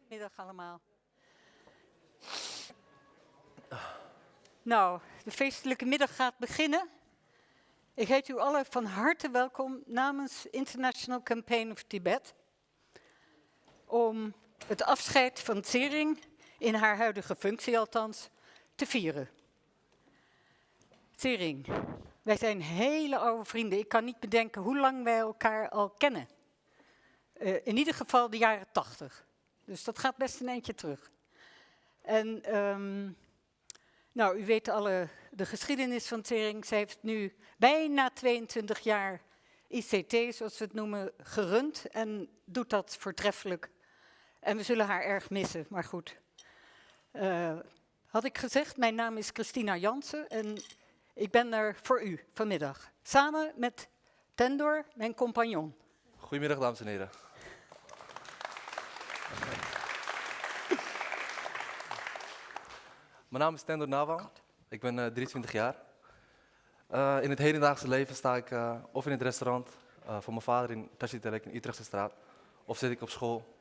Middag allemaal. Nou, de feestelijke middag gaat beginnen. Ik heet u allen van harte welkom namens International Campaign of Tibet. Om het afscheid van Tsering, in haar huidige functie althans, te vieren. Tsering, wij zijn hele oude vrienden. Ik kan niet bedenken hoe lang wij elkaar al kennen. In ieder geval de jaren 80. Dus dat gaat best een eindje terug. En nou, u weet alle de geschiedenis van Tsering. Zij heeft nu bijna 22 jaar ICT, zoals we het noemen, gerund. En doet dat voortreffelijk. En we zullen haar erg missen, maar goed. Had ik gezegd, mijn naam is Christina Jansen en ik ben er voor u vanmiddag. Samen met Tendor, mijn compagnon. Goedemiddag, dames en heren. Mijn naam is Tendor Nawang. Ik ben 23 jaar. In het hedendaagse leven sta ik of in het restaurant van mijn vader in Tasjetelek in Utrechtse straat, of zit ik op school.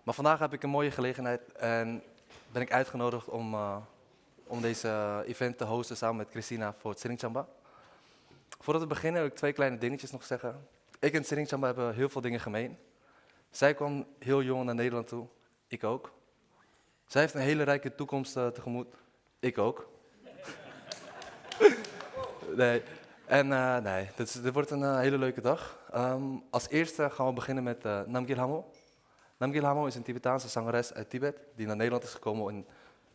Maar vandaag heb ik een mooie gelegenheid en ben ik uitgenodigd om deze event te hosten samen met Christina voor Tsering Jampa. Voordat we beginnen wil ik 2 kleine dingetjes nog zeggen. Ik en Tsering Jampa hebben heel veel dingen gemeen. Zij kwam heel jong naar Nederland toe, ik ook. Zij heeft een hele rijke toekomst tegemoet, ik ook. Nee, en nee, dit wordt een hele leuke dag. Als eerste gaan we beginnen met Namgyel Hamo. Namgyel Hamo is een Tibetaanse zangeres uit Tibet die naar Nederland is gekomen in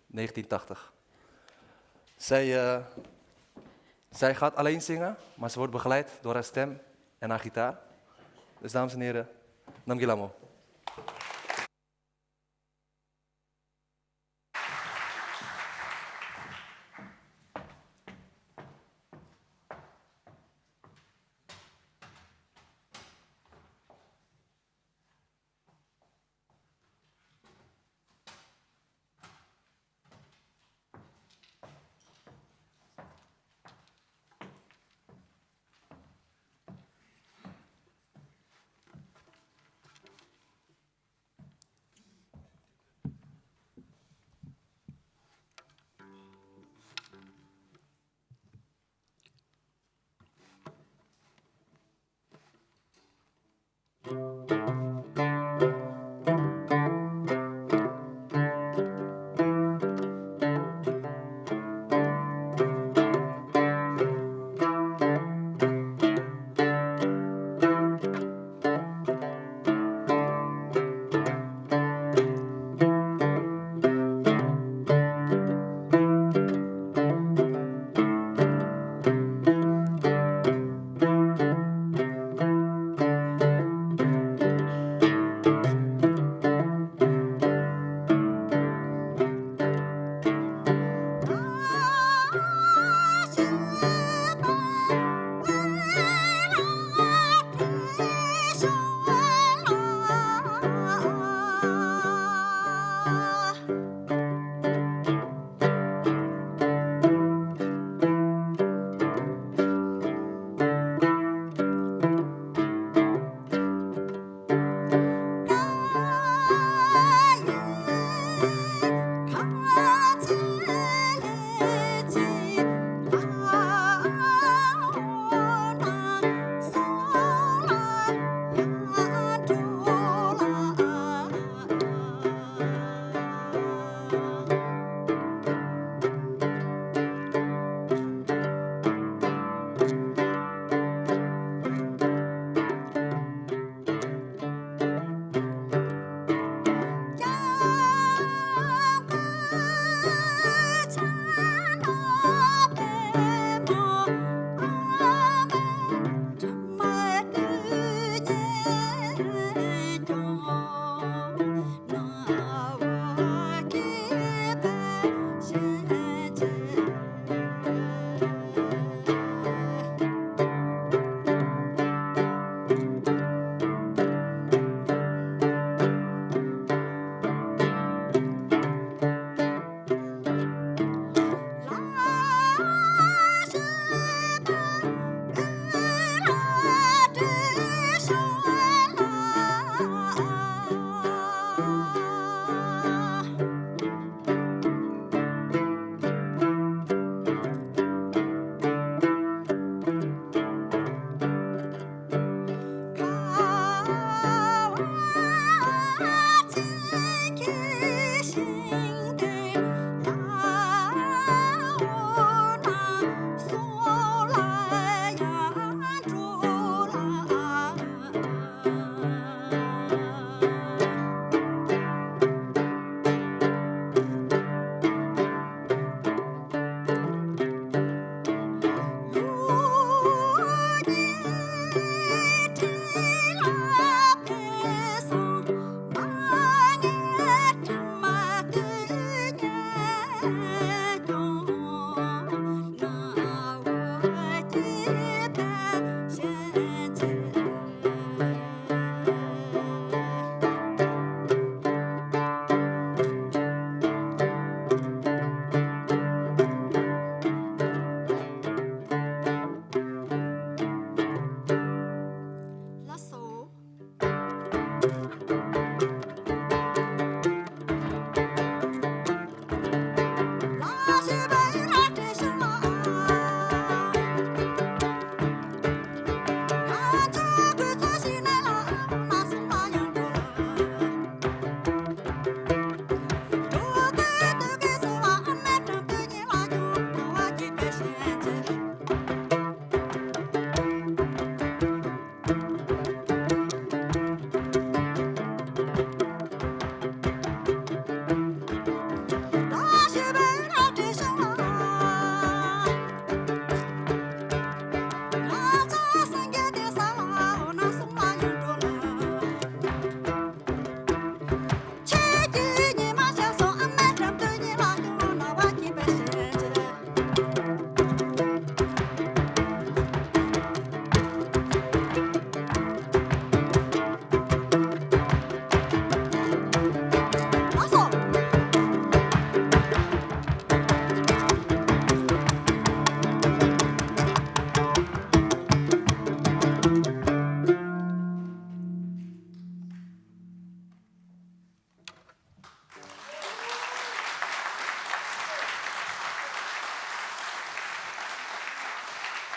1980. Zij gaat alleen zingen, maar ze wordt begeleid door haar stem en haar gitaar. Dus dames en heren, Namgyel Hamo.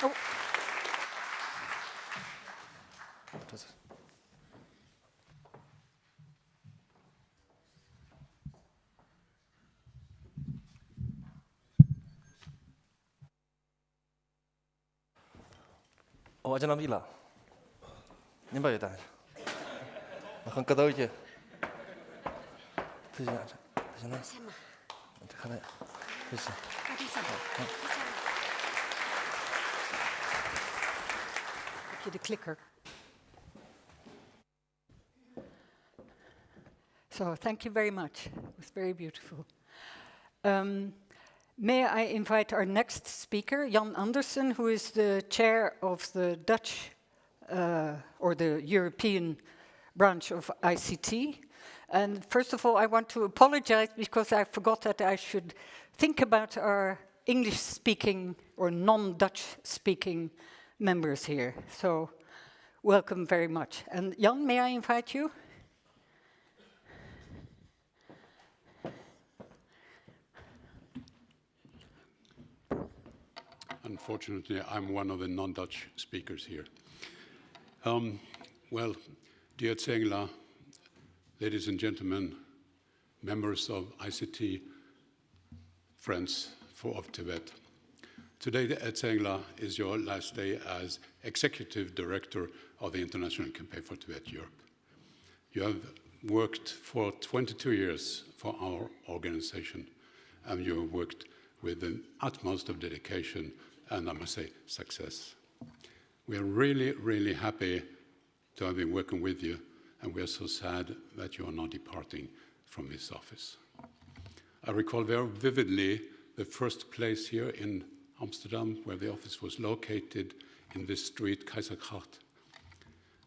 Oh, Dat is- Oh, aja Nabila. Neem bij je thuis. Nog een cadeautje. Het is ja. Het gaat het. Het is heb je de clicker. So, thank you very much. It was very beautiful. May I invite our next speaker, Jan Andersen, who is the chair of the Dutch or the European branch of ICT. And first of all, I want to apologize because I forgot that I should think about our English-speaking or non-Dutch-speaking members here. So, welcome very much. And Jan, may I invite you? Unfortunately, I'm one of the non-Dutch speakers here. Well, dear Tsering, ladies and gentlemen, members of ICT, friends of Tibet. Today at Tsering is your last day as Executive Director of the International Campaign for Tibet Europe. You have worked for 22 years for our organization, and you have worked with the utmost of dedication and, I must say, success. We are really, really happy to have been working with you, and we are so sad that you are now departing from this office. I recall very vividly the first place here in Amsterdam where the office was located in this street, Keisergracht.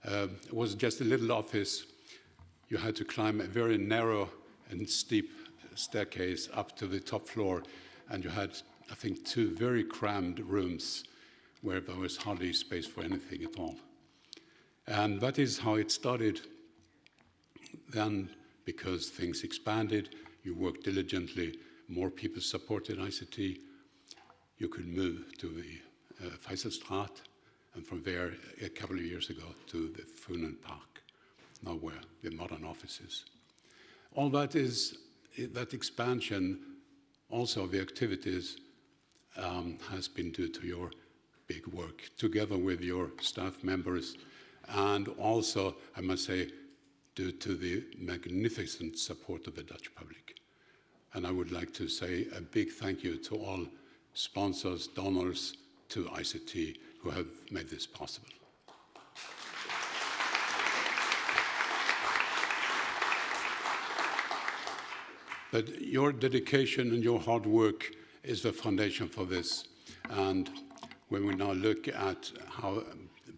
It was just a little office. You had to climb a very narrow and steep staircase up to the top floor, and you had, I think, 2 very crammed rooms where there was hardly space for anything at all. And that is how it started. Then, because things expanded, you worked diligently, more people supported ICT, you could move to the Vijzelstraat, and from there, a couple of years ago, to the Funen Park, now where the modern office is. All that that expansion, also of the activities, has been due to your big work, together with your staff members, and also, I must say, due to the magnificent support of the Dutch public. And I would like to say a big thank you to all sponsors, donors to ICT who have made this possible. But your dedication and your hard work is the foundation for this. And when we now look at how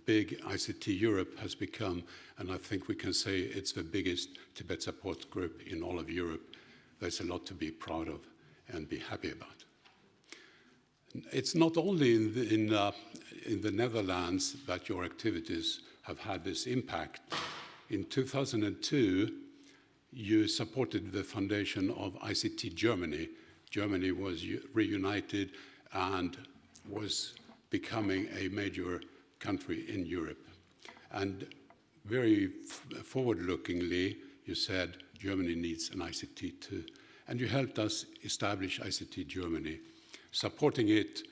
big ICT Europe has become, and I think we can say it's the biggest Tibet support group in all of Europe, there's a lot to be proud of and be happy about. It's not only in the Netherlands that your activities have had this impact. In 2002, you supported the foundation of ICT Germany. Germany was reunited and was becoming a major country in Europe. And very forward-lookingly, you said Germany needs an ICT too. And you helped us establish ICT Germany, supporting it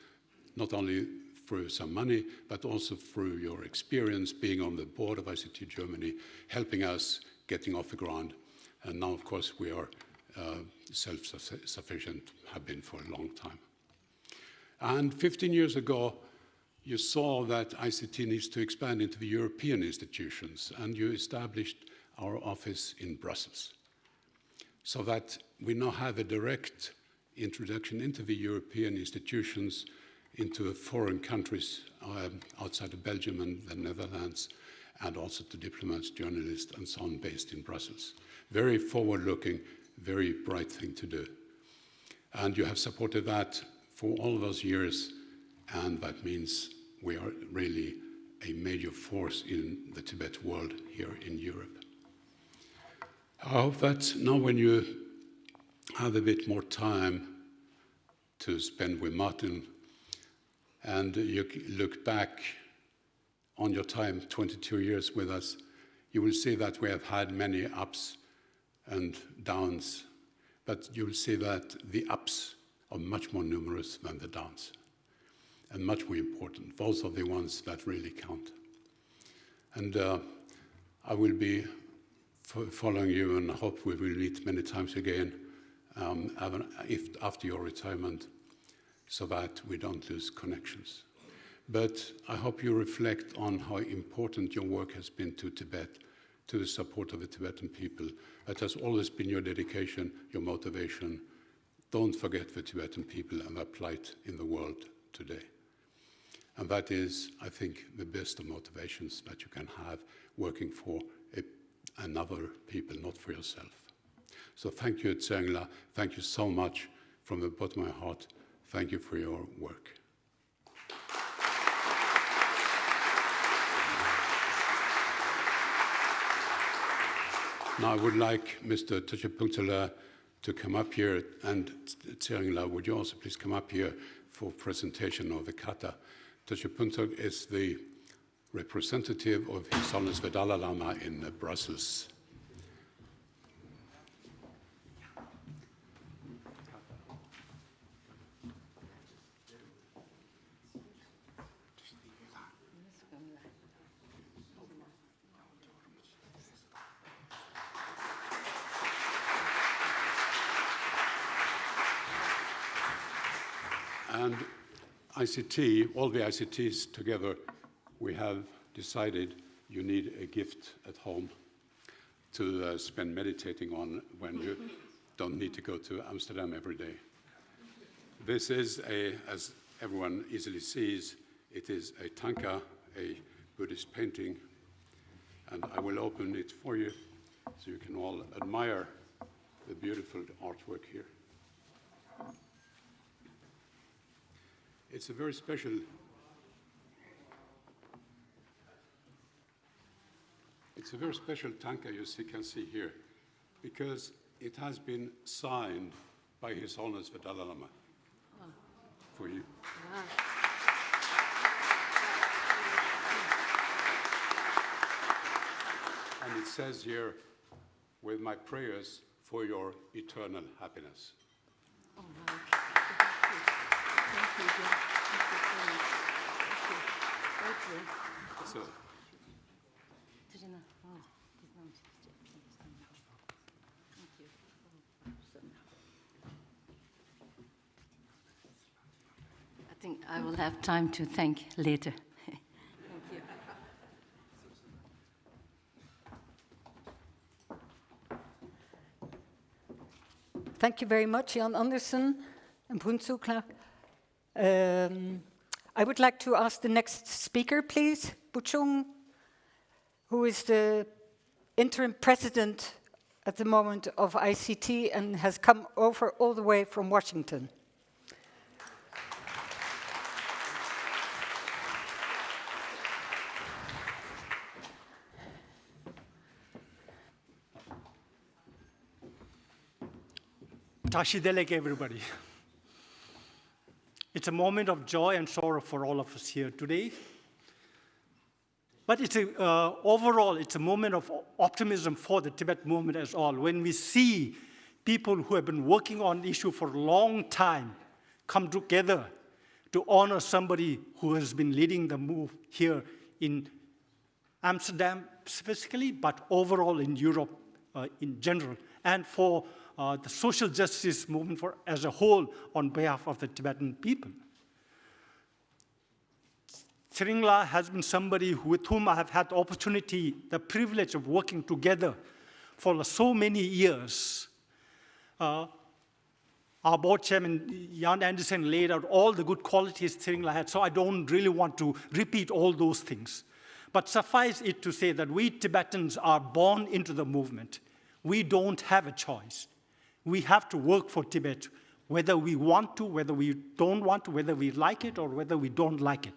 not only through some money, but also through your experience being on the board of ICT Germany, helping us getting off the ground. And now, of course, we are self-sufficient, have been for a long time. And 15 years ago, you saw that ICT needs to expand into the European institutions, and you established our office in Brussels, so that we now have a direct introduction into the European institutions, into foreign countries outside of Belgium and the Netherlands, and also to diplomats, journalists, and so on, based in Brussels. Very forward-looking, very bright thing to do. And you have supported that for all those years, and that means we are really a major force in the Tibet world here in Europe. I hope that now when you have a bit more time to spend with Martin, and you look back on your time, 22 years with us, you will see that we have had many ups and downs, but you will see that the ups are much more numerous than the downs, and much more important. Those are the ones that really count. And I will be following you, and I hope we will meet many times again after your retirement, so that we don't lose connections. But I hope you reflect on how important your work has been to Tibet, to the support of the Tibetan people. That has always been your dedication, your motivation. Don't forget the Tibetan people and their plight in the world today. And that is, I think, the best of motivations that you can have working for another people, not for yourself. So thank you, Tsering La. Thank you so much from the bottom of my heart. Thank you for your work. Now I would like Mr. Tajapunktala to come up here, and Tsering La, would you also please come up here for presentation of the kata. Tajapunktala is the representative of His Holiness the Dalai Lama in Brussels. And ICT, all the ICTs together, we have decided you need a gift at home to spend meditating on when you don't need to go to Amsterdam every day. This is, as everyone easily sees, it is a tanka, a Buddhist painting, and I will open it for you so you can all admire the beautiful artwork here. It's a very special tanka you can see here, because it has been signed by His Holiness the Dalai Lama. For you. Wow. And it says here, with my prayers for your eternal happiness. Oh, wow. Thank you. So, I think I will have time to thank later. Thank you. Thank you very much, Jan Andersen and Brunsukla. I would like to ask the next speaker, please, Buchung, who is the interim president at the moment of ICT and has come over all the way from Washington. Tashi Delek, everybody. It's a moment of joy and sorrow for all of us here today. But overall, it's a moment of optimism for the Tibet movement as all. When we see people who have been working on the issue for a long time come together to honor somebody who has been leading the move here in Amsterdam specifically, but overall in Europe in general, and for the social justice movement as a whole on behalf of the Tibetan people. Tsering La has been somebody with whom I have had the opportunity, the privilege of working together for so many years. Our board chairman, Jan Andersen, laid out all the good qualities Tsering La had, so I don't really want to repeat all those things. But suffice it to say that we Tibetans are born into the movement. We don't have a choice. We have to work for Tibet, whether we want to, whether we don't want to, whether we like it or whether we don't like it.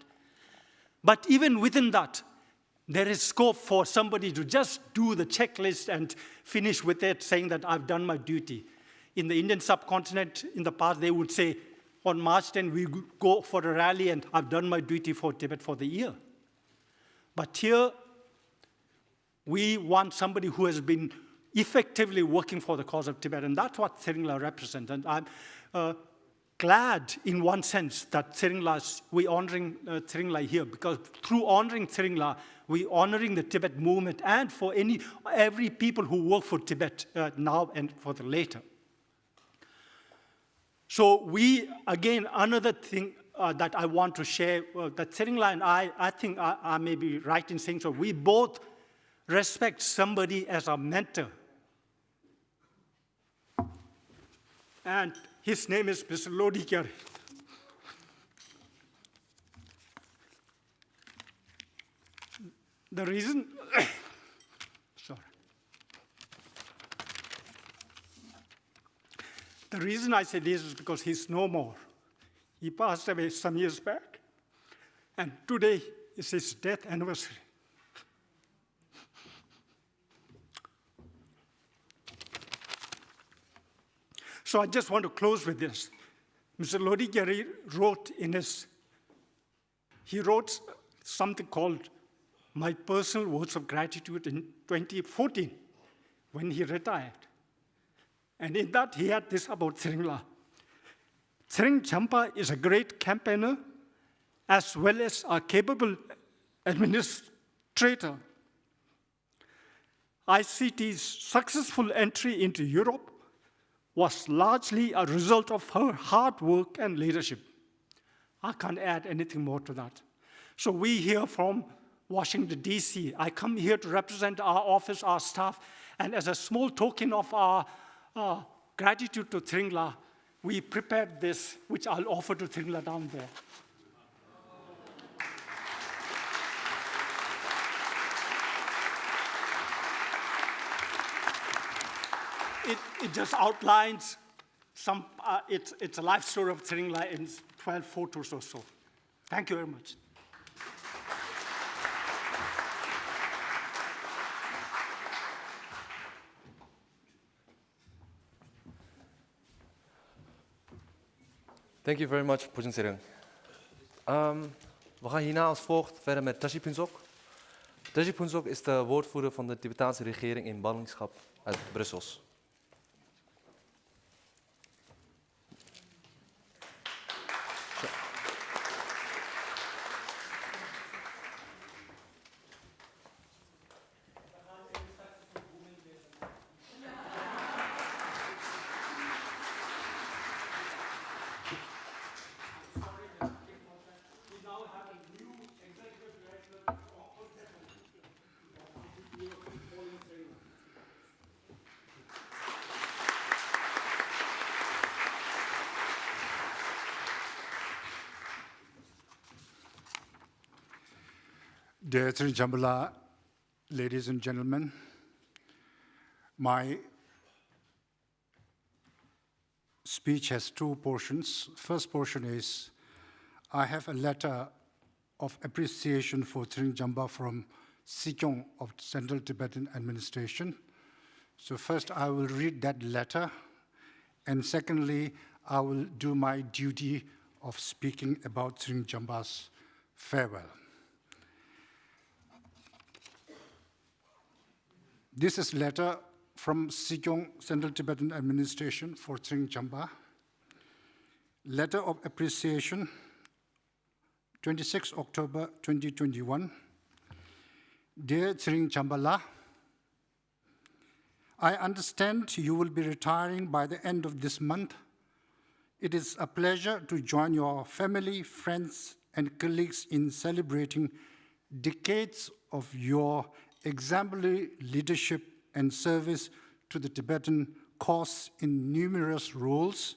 But even within that, there is scope for somebody to just do the checklist and finish with it, saying that I've done my duty. In the Indian subcontinent, in the past, they would say, on March 10, we go for a rally, and I've done my duty for Tibet for the year. But here, we want somebody who has been effectively working for the cause of Tibet, and that's what Tsering La represents. And I'm glad, in one sense, that we're honoring Tsering La here, because through honoring Tsering La, we're honoring the Tibet movement, and for every people who work for Tibet now and for the later. So again, another thing that I want to share, that Tsering La and I think I may be right in saying so, we both respect somebody as a mentor. And his name is Mr. Lodi Kyari. The reason, sorry. The reason I say this is because he's no more. He passed away some years back, and today is his death anniversary. So I just want to close with this. Mr. Lodi Kyari wrote he wrote something called My Personal Words of Gratitude in 2014, when he retired. And in that, he had this about Tsering La. Tsering Jampa is a great campaigner, as well as a capable administrator. ICT's successful entry into Europe was largely a result of her hard work and leadership. I can't add anything more to that. So we here from Washington, D.C., I come here to represent our office, our staff, and as a small token of our gratitude to Tsering La, we prepared this, which I'll offer to Tsering La down there. It just outlines some, it's a life story of Tsering La in 12 photos or so. Thank you very much. Thank you very much, Pujan Tsering. We gaan hierna als volgt verder met Tashi Phuntsok. Tashi Phuntsok is de woordvoerder van de Tibetaanse regering in ballingschap uit Brussels. Directeur Jampa, ladies and gentlemen, my speech has two portions. First portion is, I have a letter of appreciation for Tsering Jampa from Sikyong of Central Tibetan Administration. So first I will read that letter, and secondly, I will do my duty of speaking about Tsering Jampa's farewell. This is a letter from Sikyong Central Tibetan Administration for Tsering Jampa. Letter of appreciation, 26 October 2021. Dear Tsering Jampa, I understand you will be retiring by the end of this month. It is a pleasure to join your family, friends, and colleagues in celebrating decades of your exemplary leadership and service to the Tibetan cause in numerous roles,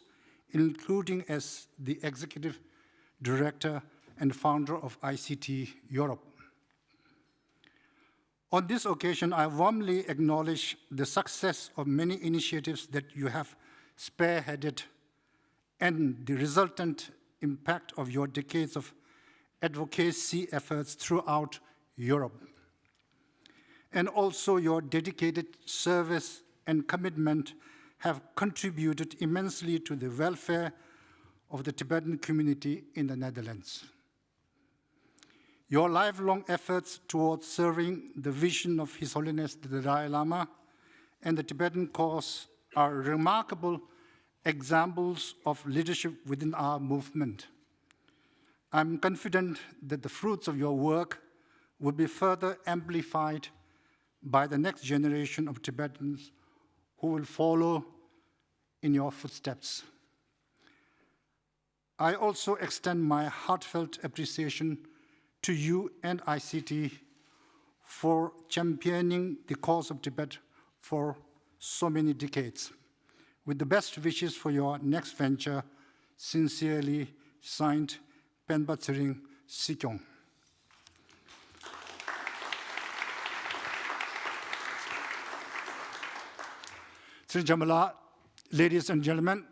including as the executive director and founder of ICT Europe. On this occasion, I warmly acknowledge the success of many initiatives that you have spearheaded and the resultant impact of your decades of advocacy efforts throughout Europe. And also your dedicated service and commitment have contributed immensely to the welfare of the Tibetan community in the Netherlands. Your lifelong efforts towards serving the vision of His Holiness the Dalai Lama and the Tibetan cause are remarkable examples of leadership within our movement. I'm confident that the fruits of your work will be further amplified by the next generation of Tibetans who will follow in your footsteps. I also extend my heartfelt appreciation to you and ICT for championing the cause of Tibet for so many decades. With the best wishes for your next venture, sincerely signed, Penpa Tsering Sikyong. Tsering Jampa, ladies and gentlemen,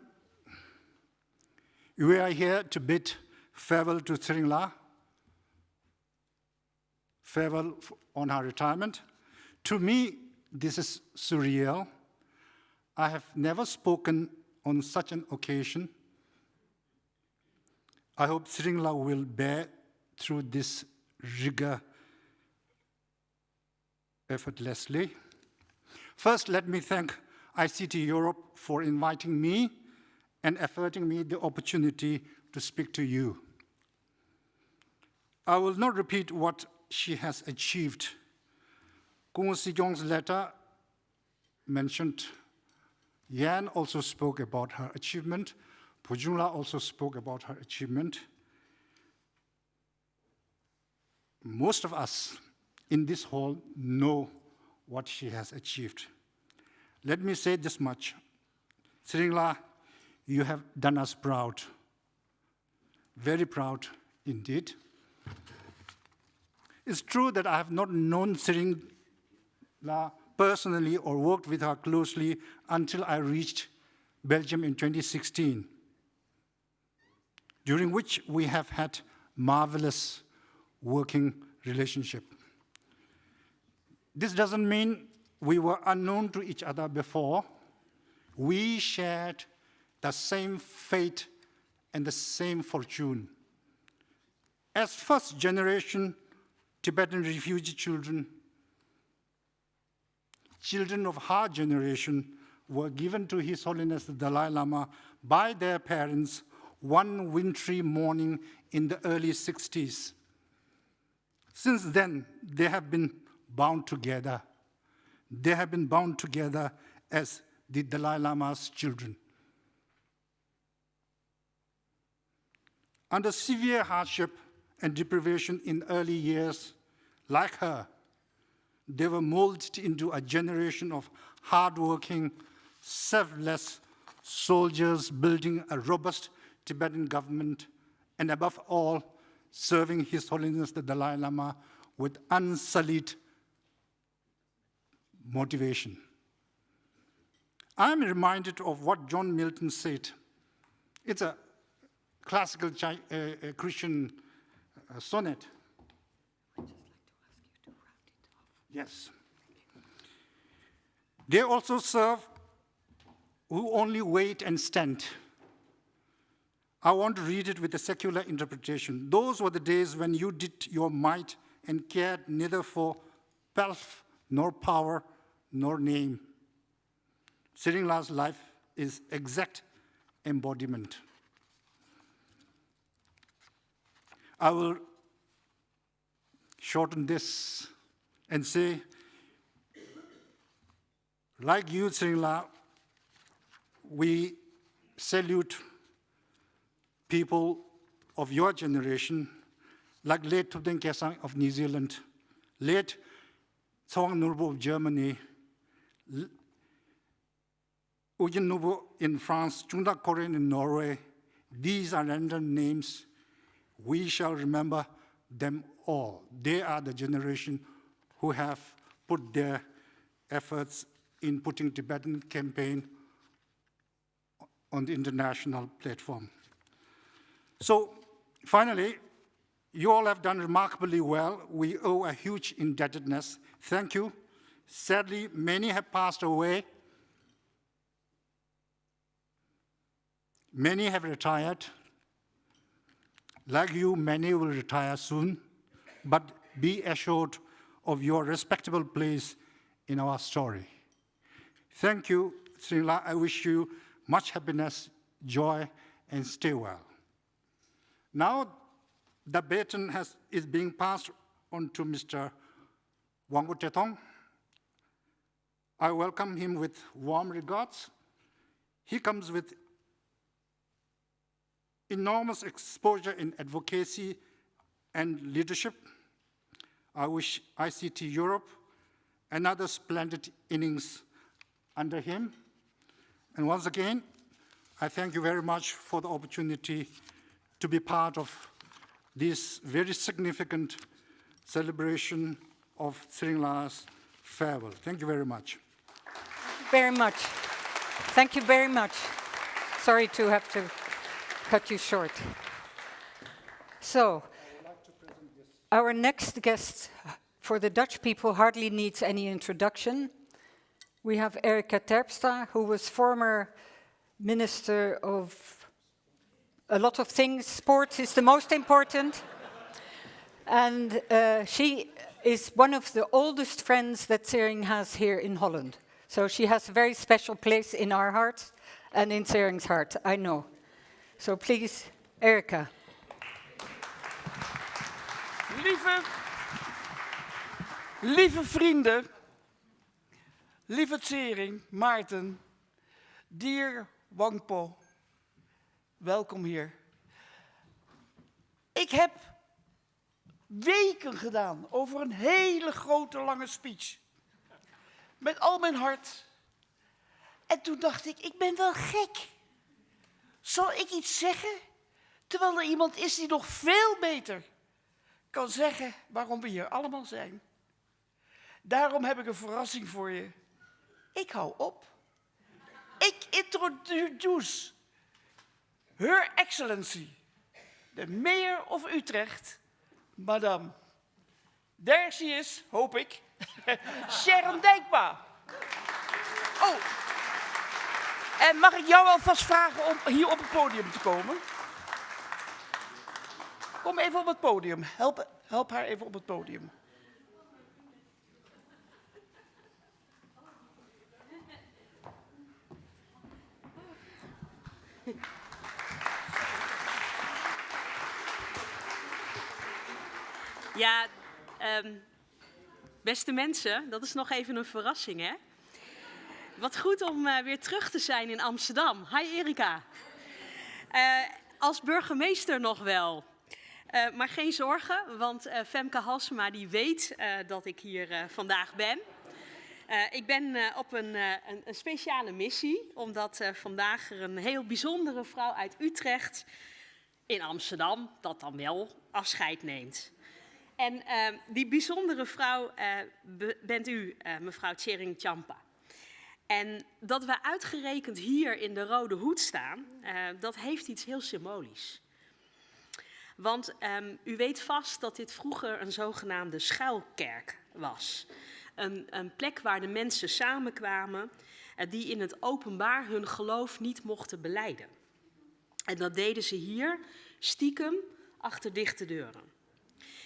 we are here to bid farewell to Tsering La, farewell on her retirement. To me, this is surreal. I have never spoken on such an occasion. I hope Tsering La will bear through this rigor effortlessly. First, let me thank ICT Europe for inviting me and affording me the opportunity to speak to you. I will not repeat what she has achieved. Kung Sikyong's letter mentioned Yan also spoke about her achievement. Pujungla also spoke about her achievement. Most of us in this hall know what she has achieved. Let me say this much. Tsering La, you have done us proud. Very proud indeed. It's true that I have not known Tsering La personally or worked with her closely until I reached Belgium in 2016, during which we have had marvelous working relationship. This doesn't mean we were unknown to each other before. We shared the same fate and the same fortune. As first-generation Tibetan refugee children, children of her generation were given to His Holiness the Dalai Lama by their parents one wintry morning in the early 60s. Since then, they have been bound together. They have been bound together as the Dalai Lama's children. Under severe hardship and deprivation in early years, like her, they were molded into a generation of hardworking, selfless soldiers building a robust Tibetan government, and above all, serving His Holiness the Dalai Lama with unsullied motivation. I'm reminded of what John Milton said. It's a classical Christian sonnet. Yes. They also serve who only wait and stand. I want to read it with a secular interpretation. Those were the days when you did your might and cared neither for pelf, nor power, nor name. Tsering La's life is exact embodiment. I will shorten this and say, like you, Tsering La, we salute people of your generation, like late Tupten Kesang of New Zealand, late Tsong Nurbo of Germany, Uyen Nubo in France, Chunda Koren in Norway. These are random names. We shall remember them all. They are the generation who have put their efforts in putting Tibetan campaign on the international platform. So finally, you all have done remarkably well. We owe a huge indebtedness. Thank you. Sadly, many have passed away. Many have retired. Like you, many will retire soon, but be assured of your respectable place in our story. Thank you, Tsering La. I wish you much happiness, joy, and stay well. Now, the baton is being passed on to Mr. Wanggutetong. I welcome him with warm regards. He comes with enormous exposure in advocacy and leadership. I wish ICT Europe another splendid innings under him. And once again, I thank you very much for the opportunity to be part of this very significant celebration of Tsering La's farewell. Thank you very much. Very much. Thank you very much. Sorry to have to cut you short. So, our next guest for the Dutch people hardly needs any introduction. We have Erika Terpsta, who was former minister of a lot of things. Sports is the most important. And she is one of the oldest friends that Tsering has here in Holland. So she has a very special place in our hearts and in Tsering's heart, I know. So please, Erika. Lieve vrienden, lieve Tsering, Maarten, dear Wangpo, welkom hier. Ik heb weken gedaan over een hele grote lange speech. Met al mijn hart. En toen dacht ik ben wel gek. Zal ik iets zeggen, terwijl er iemand is die nog veel beter kan zeggen waarom we hier allemaal zijn? Daarom heb ik een verrassing voor je. Ik hou op. Ik introduce Her Excellency, de mayor of Utrecht, madame. There she is, hoop ik. Tsering Jampa. Oh, en mag ik jou alvast vragen om hier op het podium te komen? Kom even op het podium. Help haar even op het podium. Ja, beste mensen, dat is nog even een verrassing, hè? Wat goed om weer terug te zijn in Amsterdam. Hi Erika. Als burgemeester nog wel. Maar geen zorgen, want Femke Halsema die weet dat ik hier vandaag ben. Ik ben op een speciale missie, omdat vandaag er een heel bijzondere vrouw uit Utrecht in Amsterdam, dat dan wel, afscheid neemt. En die bijzondere vrouw bent u, mevrouw Tsering Jampa. En dat we uitgerekend hier in de Rode Hoed staan, dat heeft iets heel symbolisch. Want u weet vast dat dit vroeger een zogenaamde schuilkerk was. Een plek waar de mensen samenkwamen die in het openbaar hun geloof niet mochten belijden. En dat deden ze hier stiekem achter dichte deuren.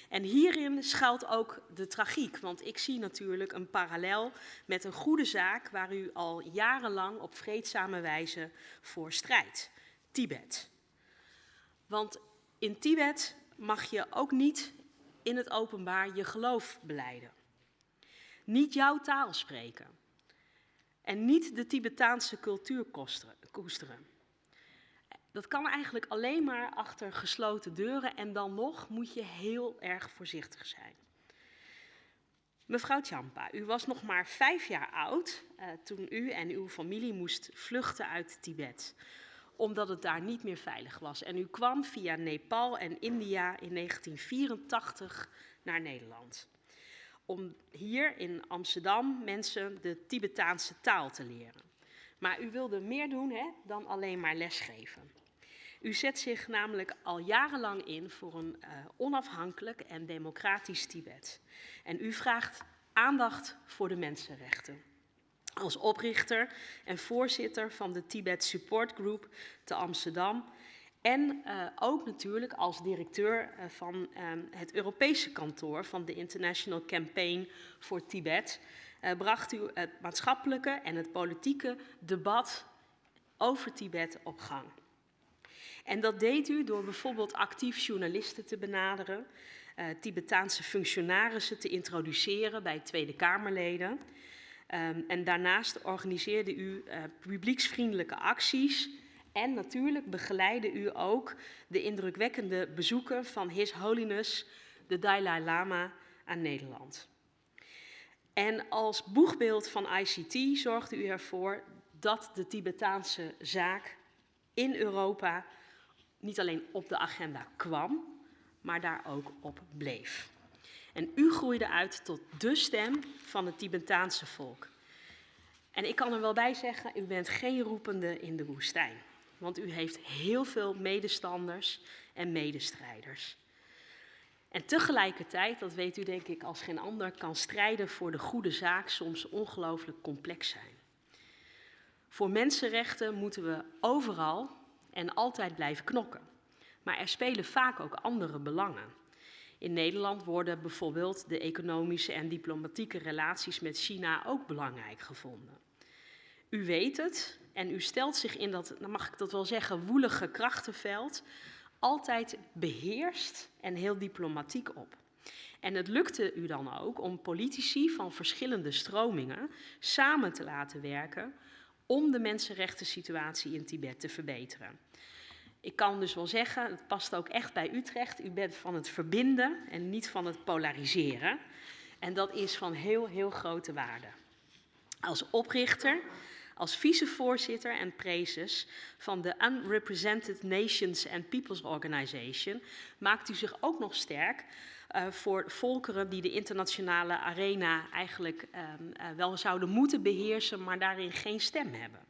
En hierin schuilt ook de tragiek, want ik zie natuurlijk een parallel met een goede zaak waar u al jarenlang op vreedzame wijze voor strijdt. Tibet. Want in Tibet mag je ook niet in het openbaar je geloof belijden. Niet jouw taal spreken. En niet de Tibetaanse cultuur koesteren. Dat kan eigenlijk alleen maar achter gesloten deuren en dan nog moet je heel erg voorzichtig zijn. Mevrouw Jampa, u was nog maar 5 jaar oud toen u en uw familie moest vluchten uit Tibet. Omdat het daar niet meer veilig was. En u kwam via Nepal en India in 1984 naar Nederland. Om hier in Amsterdam mensen de Tibetaanse taal te leren. Maar u wilde meer doen dan alleen maar lesgeven. U zet zich namelijk al jarenlang in voor een onafhankelijk en democratisch Tibet. En u vraagt aandacht voor de mensenrechten. Als oprichter en voorzitter van de Tibet Support Group te Amsterdam En ook natuurlijk als directeur van het Europese kantoor van de International Campaign for Tibet bracht u het maatschappelijke en het politieke debat over Tibet op gang. En dat deed u door bijvoorbeeld actief journalisten te benaderen, Tibetaanse functionarissen te introduceren bij Tweede Kamerleden. En daarnaast organiseerde u publieksvriendelijke acties en natuurlijk begeleidde u ook de indrukwekkende bezoeken van His Holiness, de Dalai Lama, aan Nederland. En als boegbeeld van ICT zorgde u ervoor dat de Tibetaanse zaak in Europa niet alleen op de agenda kwam, maar daar ook op bleef. En u groeide uit tot de stem van het Tibetaanse volk. En ik kan er wel bij zeggen, u bent geen roepende in de woestijn. Want u heeft heel veel medestanders en medestrijders. En tegelijkertijd, dat weet u denk ik als geen ander, kan strijden voor de goede zaak soms ongelooflijk complex zijn. Voor mensenrechten moeten we overal en altijd blijven knokken. Maar er spelen vaak ook andere belangen. In Nederland worden bijvoorbeeld de economische en diplomatieke relaties met China ook belangrijk gevonden. U weet het en u stelt zich in dat, dan mag ik dat wel zeggen, woelige krachtenveld altijd beheerst en heel diplomatiek op. En het lukte u dan ook om politici van verschillende stromingen samen te laten werken om de mensenrechtensituatie in Tibet te verbeteren. Ik kan dus wel zeggen, het past ook echt bij Utrecht, u bent van het verbinden en niet van het polariseren. En dat is van heel, heel grote waarde. Als oprichter, als vicevoorzitter en prezes van de Unrepresented Nations and Peoples Organization maakt u zich ook nog sterk voor volkeren die de internationale arena eigenlijk wel zouden moeten beheersen, maar daarin geen stem hebben.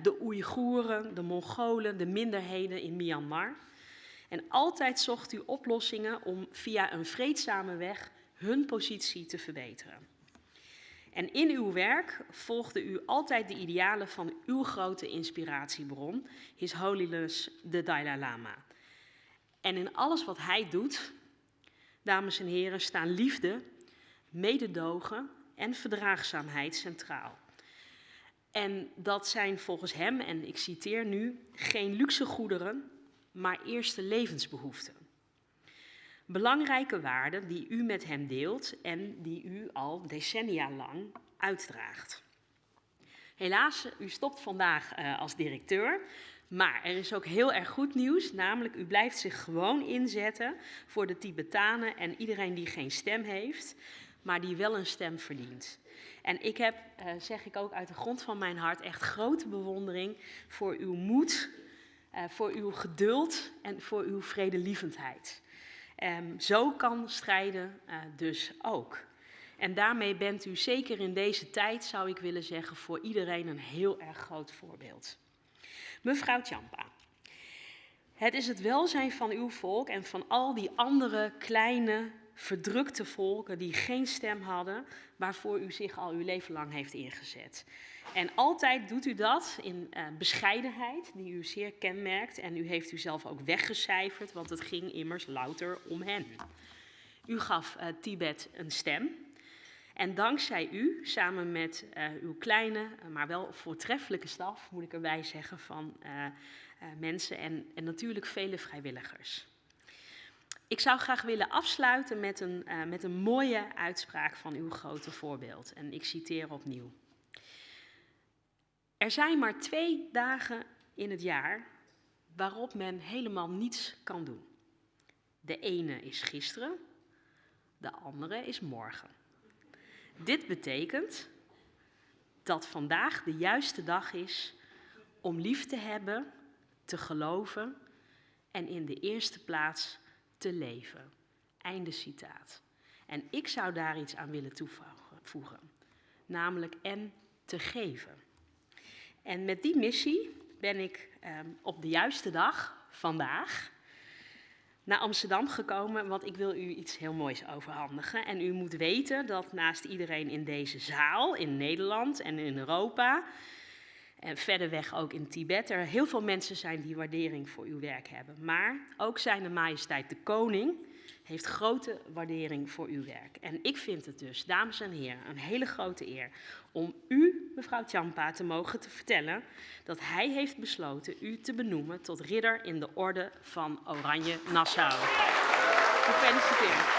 De Oeigoeren, de Mongolen, de minderheden in Myanmar. En altijd zocht u oplossingen om via een vreedzame weg hun positie te verbeteren. En in uw werk volgde u altijd de idealen van uw grote inspiratiebron, His Holiness de Dalai Lama. En in alles wat hij doet, dames en heren, staan liefde, mededogen en verdraagzaamheid centraal. En dat zijn volgens hem, en ik citeer nu, geen luxe goederen, maar eerste levensbehoeften. Belangrijke waarden die u met hem deelt en die u al decennia lang uitdraagt. Helaas, u stopt vandaag als directeur, maar er is ook heel erg goed nieuws, namelijk u blijft zich gewoon inzetten voor de Tibetanen en iedereen die geen stem heeft, maar die wel een stem verdient. En ik heb, zeg ik ook uit de grond van mijn hart, echt grote bewondering voor uw moed, voor uw geduld en voor uw vredelievendheid. Zo kan strijden dus ook. En daarmee bent u zeker in deze tijd, zou ik willen zeggen, voor iedereen een heel erg groot voorbeeld. Mevrouw Jampa, het is het welzijn van uw volk en van al die andere kleine, verdrukte volken die geen stem hadden, waarvoor u zich al uw leven lang heeft ingezet. En altijd doet u dat in bescheidenheid, die u zeer kenmerkt. En u heeft u zelf ook weggecijferd, want het ging immers louter om hen. U gaf Tibet een stem. En dankzij u, samen met uw kleine, maar wel voortreffelijke staf, moet ik erbij zeggen, van mensen en natuurlijk vele vrijwilligers. Ik zou graag willen afsluiten met een mooie uitspraak van uw grote voorbeeld. En ik citeer opnieuw. Er zijn maar 2 dagen in het jaar waarop men helemaal niets kan doen. De ene is gisteren, de andere is morgen. Dit betekent dat vandaag de juiste dag is om lief te hebben, te geloven en in de eerste plaats te leven. Einde citaat. En ik zou daar iets aan willen toevoegen, namelijk en te geven. En met die missie ben ik op de juiste dag, vandaag, naar Amsterdam gekomen, want ik wil u iets heel moois overhandigen. En u moet weten dat naast iedereen in deze zaal, in Nederland en in Europa, En verder weg ook in Tibet. Er heel veel mensen zijn die waardering voor uw werk hebben. Maar ook zijn majesteit de koning heeft grote waardering voor uw werk. En ik vind het dus, dames en heren, een hele grote eer om u, mevrouw Jampa, te mogen te vertellen dat hij heeft besloten u te benoemen tot ridder in de Orde van Oranje-Nassau. Gefeliciteerd.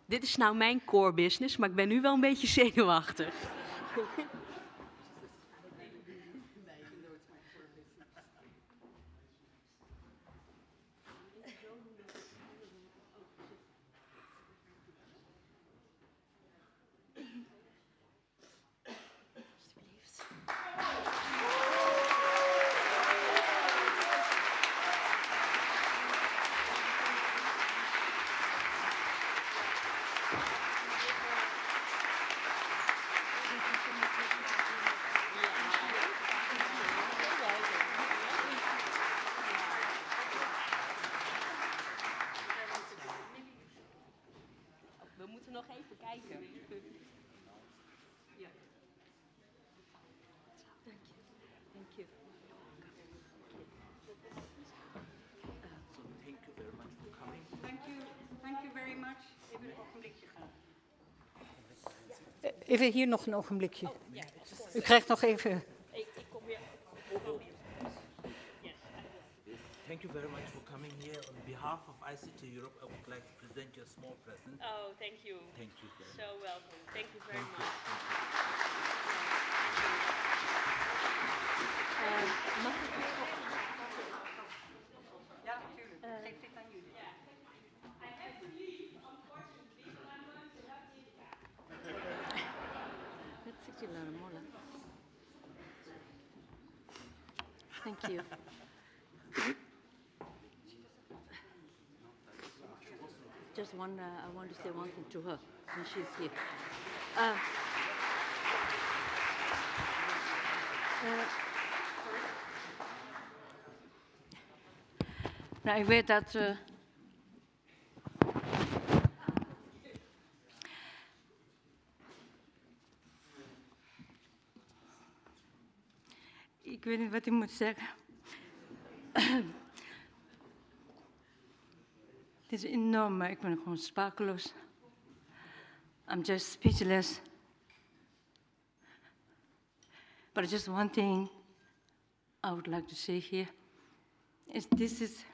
Dit is nou mijn core business, maar ik ben nu wel een beetje zenuwachtig. We moeten nog even kijken. Ja. Dank je. Dank je. Thank you very much. Even een ogenblikje gaan. Even hier nog een ogenblikje. U krijgt nog even... Ik kom weer. Thank you very much for coming here. On behalf of ICT Europe, I would like to present you a small present. Oh, thank you. Thank you very much. So welcome. Thank you very much. Mag ik weer op? Ja, natuurlijk. Geef dit aan jullie. I have to leave, unfortunately, but I'm going to have Thank you. Just one, I want to say one thing to her when she's here. Nou, ik weet dat ik weet niet wat ik moet zeggen. Het is enorm, maar ik ben gewoon sprakeloos. I'm just speechless. But just one thing I would like to say here is this is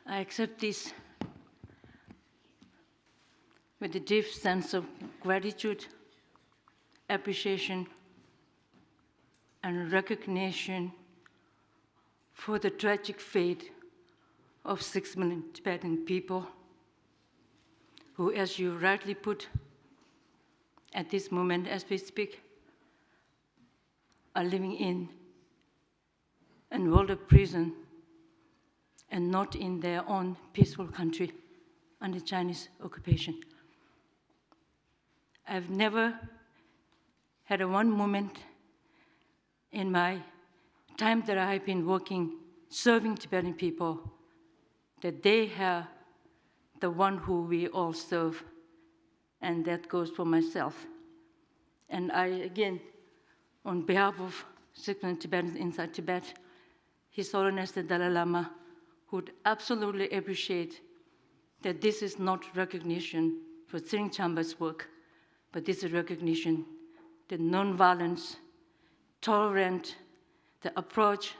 I accept this with a deep sense of gratitude, appreciation, and recognition for the tragic fate of 6 million Tibetan people who, as you rightly put, at this moment as we speak, are living in a world of prison and not in their own peaceful country under Chinese occupation. I've never had a one moment in my time that I've been working, serving Tibetan people, that they are the one who we all serve, and that goes for myself. And I, again, on behalf of 6 million Tibetans inside Tibet, His Holiness the Dalai Lama would absolutely appreciate that this is not recognition for Tsering Jampa's work, but this is recognition that nonviolence, tolerant, the approach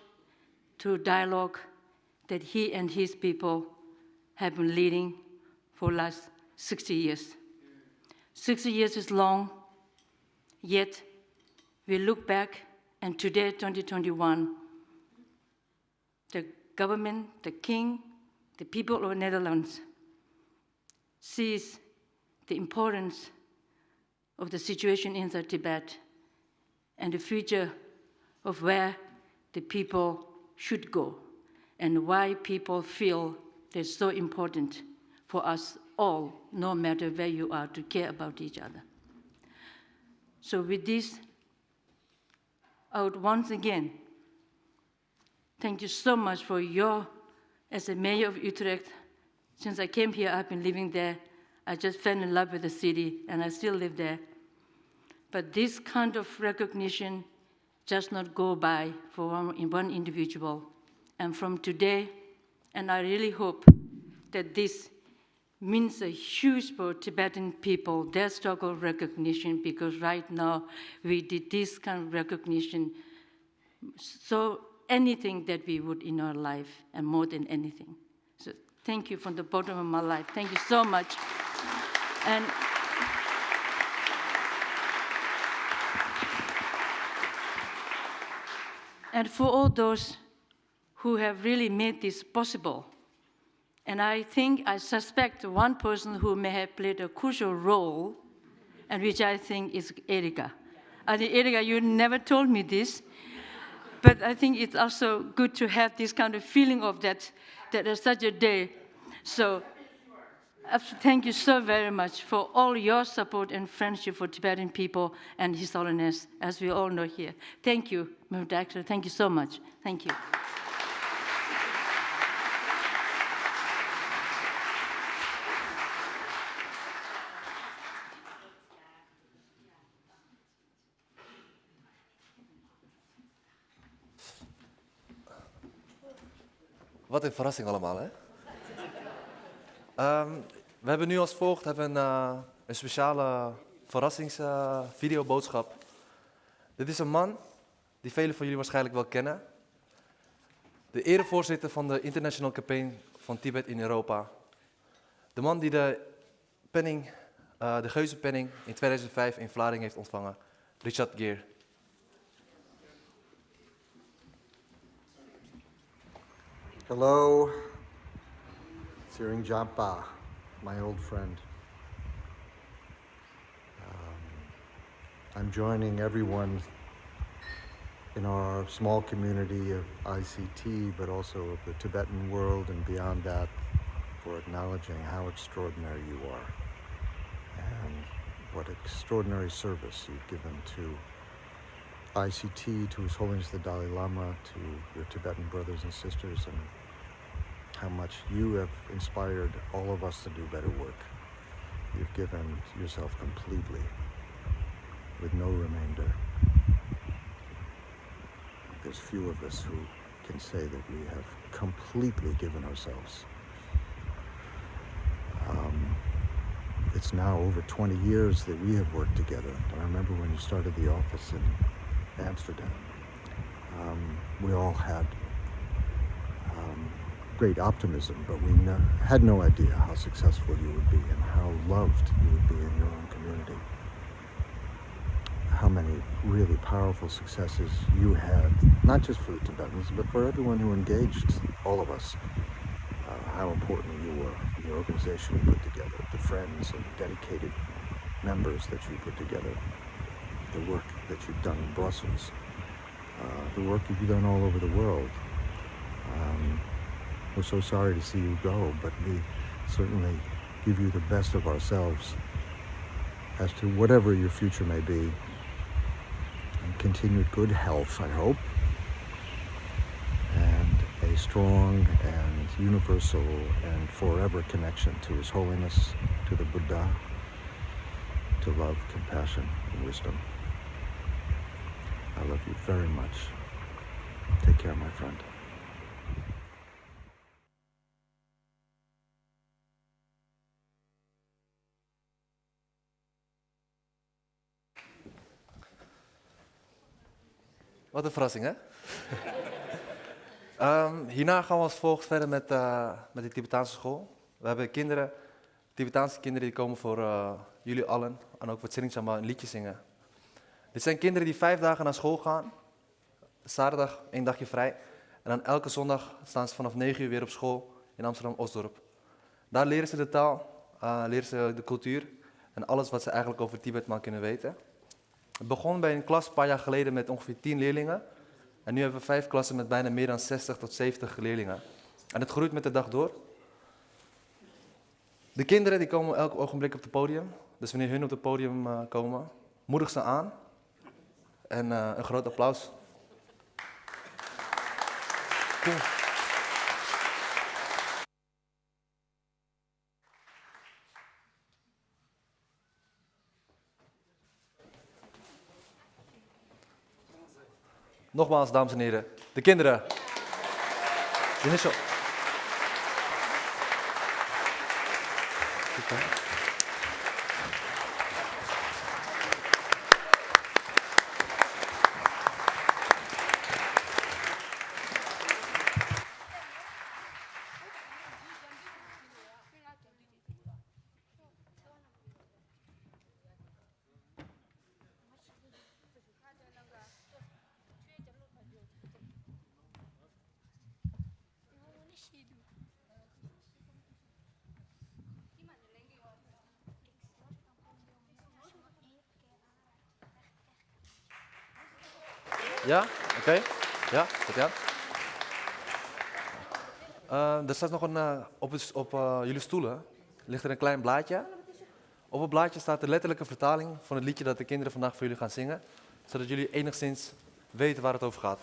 to dialogue that he and his people have been leading for the last 60 years. 60 years is long, yet we look back, and today, 2021, the government, the king, the people of the Netherlands sees the importance of the situation in Tibet and the future of where the people should go and why people feel it's so important for us all, no matter where you are, to care about each other. So with this, I would once again thank you so much for as a mayor of Utrecht. Since I came here, I've been living there. I just fell in love with the city, and I still live there. But this kind of recognition does not go by for one individual. And from today, and I really hope that this means a huge for Tibetan people, their struggle recognition, because right now we did this kind of recognition, so anything that we would in our life, and more than anything. So thank you from the bottom of my life. Thank you so much. And for all those who have really made this possible, and I suspect one person who may have played a crucial role, and which I think is Erika. I think, Erika, you never told me this, but I think it's also good to have this kind of feeling of that there's such a day. So thank you so very much for all your support and friendship for Tibetan people and His Holiness, as we all know here. Thank you, Mr. Director. Thank you so much. Thank you. Wat een verrassing allemaal, hè? We hebben nu als volgt een speciale verrassingsvideoboodschap. Dit is een man die velen van jullie waarschijnlijk wel kennen. De erevoorzitter van de International Campaign van Tibet in Europa. De man die de Geuzenpenning in 2005 in Vlaardingen heeft ontvangen. Richard Geer. Hello, Tsering Jampa, my old friend. I'm joining everyone in our small community of ICT, but also of the Tibetan world and beyond that, for acknowledging how extraordinary you are and what extraordinary service you've given to ICT, to His Holiness the Dalai Lama, to your Tibetan brothers and sisters, and how much you have inspired all of us to do better work. You've given yourself completely, with no remainder. There's few of us who can say that we have completely given ourselves. It's now over 20 years that we have worked together. I remember when you started the office in Amsterdam. We all had great optimism, but we had no idea how successful you would be and how loved you would be in your own community. How many really powerful successes you had, not just for the Tibetans, but for everyone who engaged, all of us. How important you were, the organization you put together, the friends and dedicated members that you put together, the work that you've done in Brussels, the work that you've done all over the world. We're so sorry to see you go, but we certainly give you the best of ourselves as to whatever your future may be. And continued good health, I hope, and a strong and universal and forever connection to His Holiness, to the Buddha, to love, compassion, and wisdom. I love you very much. Take care, my friend. Wat een verrassing, hè? Hierna gaan we als volgt verder met de Tibetaanse school. We hebben Tibetaanse kinderen die komen voor jullie allen en ook voor Tsering Jampa een liedje zingen. Dit zijn kinderen die 5 dagen naar school gaan. Zaterdag 1 dagje vrij. En dan elke zondag staan ze vanaf 9 uur weer op school in Amsterdam-Osdorp. Daar leren ze de taal, leren ze de cultuur en alles wat ze eigenlijk over Tibet maar kunnen weten. Het begon bij een klas een paar jaar geleden met ongeveer 10 leerlingen. En nu hebben we 5 klassen met bijna meer dan 60 tot 70 leerlingen. En het groeit met de dag door. De kinderen die komen elk ogenblik op het podium. Dus wanneer hun op het podium komen, moedig ze aan. En een groot applaus. Cool. Nogmaals, dames en heren, de kinderen. Initial. Ja, oké. Ja, tot ja. Er staat nog een, op jullie stoelen ligt er een klein blaadje. Op het blaadje staat de letterlijke vertaling van het liedje dat de kinderen vandaag voor jullie gaan zingen. Zodat jullie enigszins weten waar het over gaat.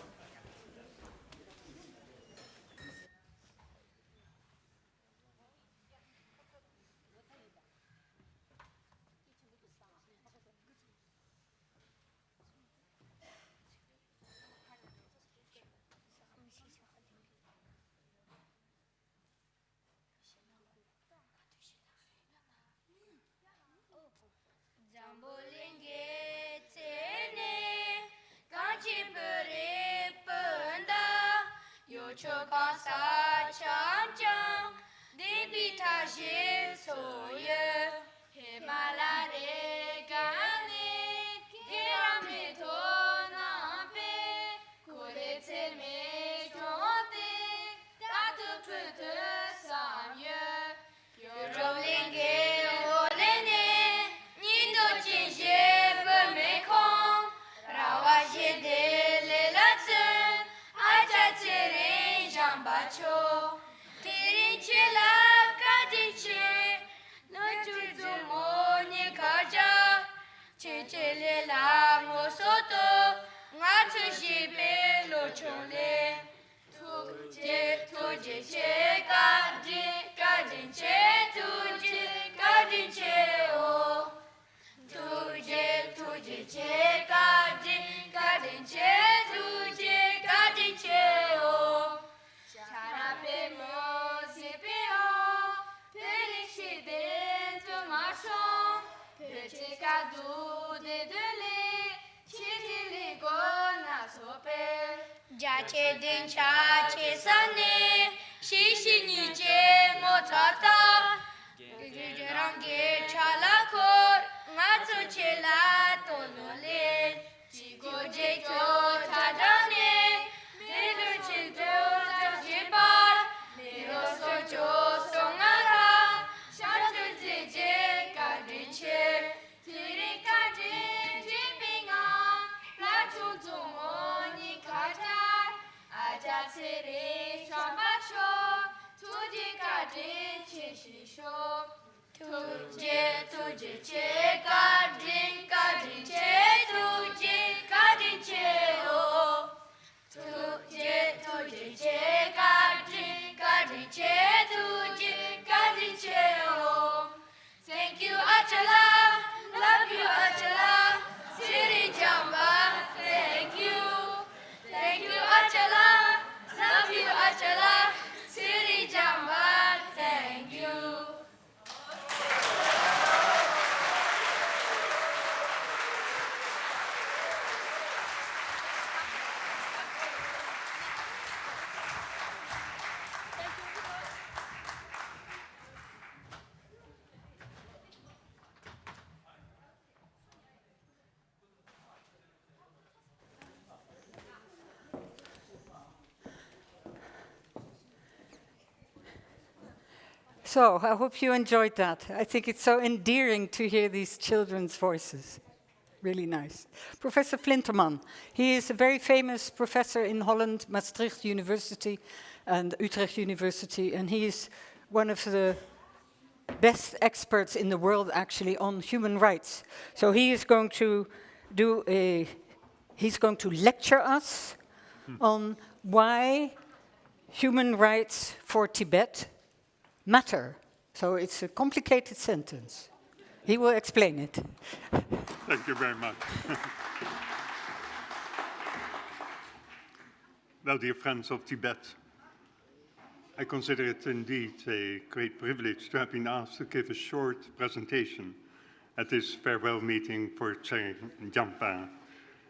Thank you, Achala. Love you, Achala. Tsering Jampa. Thank you. Thank you, Achala. Love you, Achala. Tsering Jampa. Thank you. So I hope you enjoyed that. I think it's so endearing to hear these children's voices. Really nice. Professor Flinterman, he is a very famous professor in Holland, Maastricht University and Utrecht University, and he is one of the best experts in the world actually on human rights. So he is going to he's going to lecture us on why human rights for Tibet matter. So it's a complicated sentence. He will explain it. Thank you very much. Well, dear friends of Tibet, I consider it indeed a great privilege to have been asked to give a short presentation at this farewell meeting for Tsering Jampa,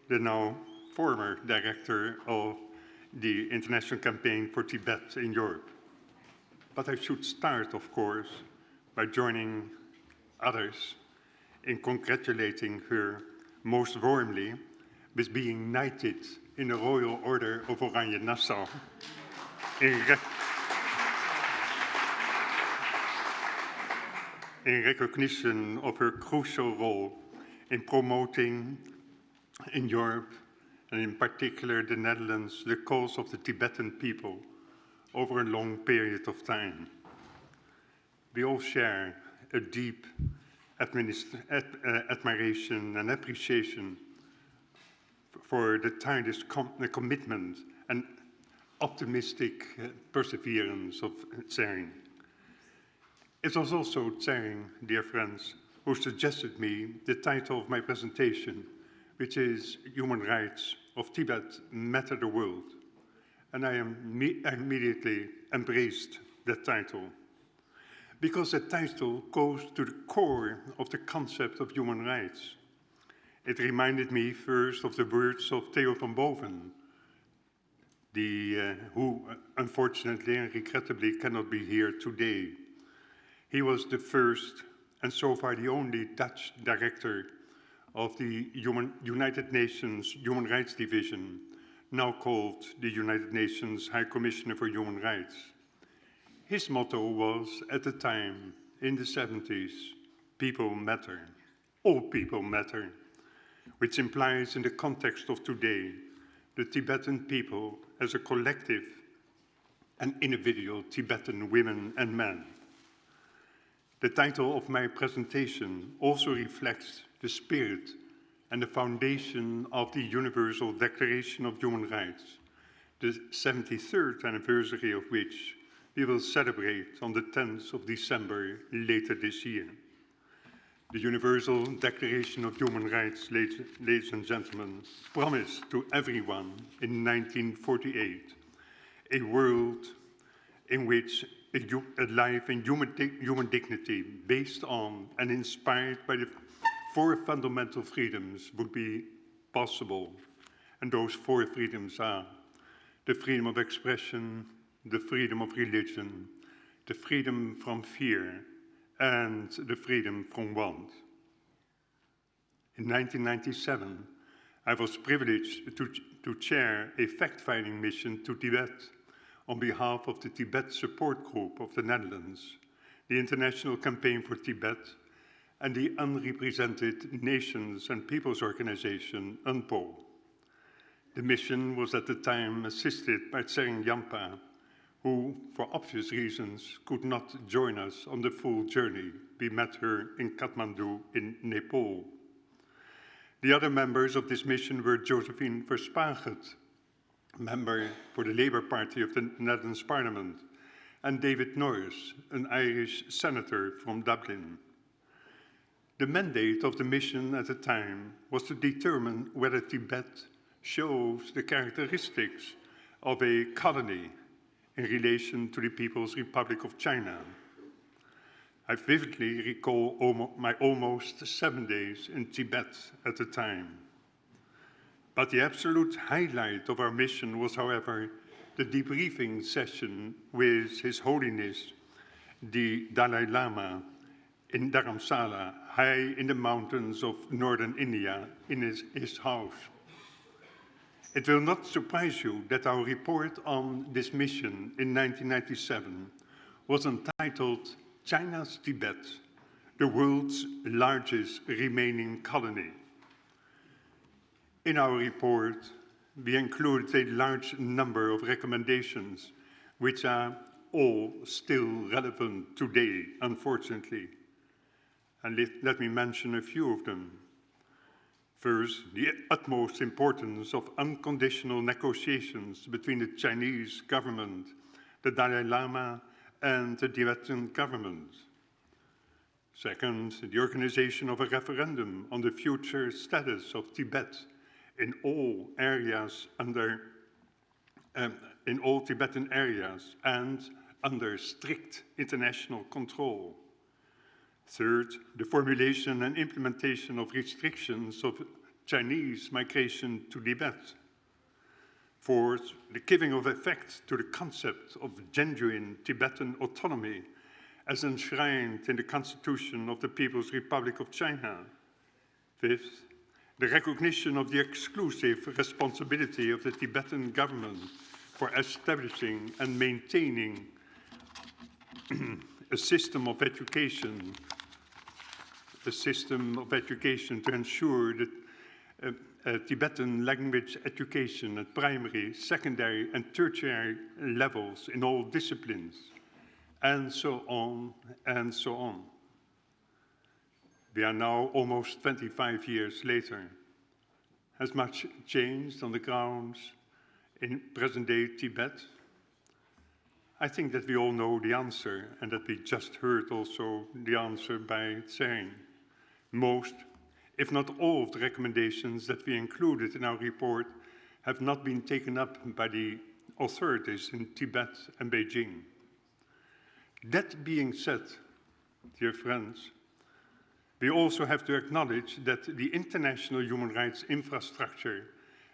the now former director of the International Campaign for Tibet in Europe. But I should start, of course, by joining others in congratulating her most warmly with being knighted in the Royal Order of Oranje-Nassau in recognition of her crucial role in promoting in Europe, and in particular the Netherlands, the cause of the Tibetan people over a long period of time. We all share a deep admiration and appreciation for the tireless commitment and optimistic perseverance of Tsering. It was also Tsering, dear friends, who suggested me the title of my presentation, which is Human Rights of Tibet Matter the World. And I immediately embraced that title, because that title goes to the core of the concept of human rights. It reminded me first of the words of Theo van Boven, who unfortunately and regrettably cannot be here today. He was the first and so far the only Dutch director of the United Nations Human Rights Division, now called the United Nations High Commissioner for Human Rights. His motto was, at the time, in the 70s, people matter, all people matter, which implies in the context of today, the Tibetan people as a collective and individual Tibetan women and men. The title of my presentation also reflects the spirit and the foundation of the Universal Declaration of Human Rights, the 73rd anniversary of which we will celebrate on the 10th of December later this year. The Universal Declaration of Human Rights, ladies and gentlemen, promised to everyone in 1948 a world in which a life in human dignity based on and inspired by the 4 fundamental freedoms would be possible. And those 4 freedoms are the freedom of expression, the freedom of religion, the freedom from fear, and the freedom from want. In 1997, I was privileged to chair a fact-finding mission to Tibet on behalf of the Tibet Support Group of the Netherlands, the International Campaign for Tibet, and the Unrepresented Nations and Peoples Organization, UNPO. The mission was at the time assisted by Tsering Jampa, who, for obvious reasons, could not join us on the full journey. We met her in Kathmandu in Nepal. The other members of this mission were Josephine Verspaget, member for the Labour Party of the Netherlands Parliament, and David Norris, an Irish senator from Dublin. The mandate of the mission at the time was to determine whether Tibet shows the characteristics of a colony in relation to the People's Republic of China. I vividly recall my almost 7 days in Tibet at the time. But the absolute highlight of our mission was, however, the debriefing session with His Holiness, the Dalai Lama, in Dharamsala, high in the mountains of northern India, in his house. It will not surprise you that our report on this mission in 1997 was entitled China's Tibet, the world's largest remaining colony. In our report, we included a large number of recommendations which are all still relevant today, unfortunately. And let me mention a few of them. First, the utmost importance of unconditional negotiations between the Chinese government, the Dalai Lama, and the Tibetan government. Second, the organization of a referendum on the future status of Tibet in all areas in all Tibetan areas and under strict international control. Third, the formulation and implementation of restrictions of Chinese migration to Tibet. Fourth, the giving of effect to the concept of genuine Tibetan autonomy as enshrined in the Constitution of the People's Republic of China. Fifth, the recognition of the exclusive responsibility of the Tibetan government for establishing and maintaining a system of education to ensure that Tibetan language education at primary, secondary, and tertiary levels in all disciplines, and so on, and so on. We are now almost 25 years later. Has much changed on the ground in present-day Tibet? I think that we all know the answer, and that we just heard also the answer by Tsering. Most, if not all, of the recommendations that we included in our report have not been taken up by the authorities in Tibet and Beijing. That being said, dear friends, we also have to acknowledge that the international human rights infrastructure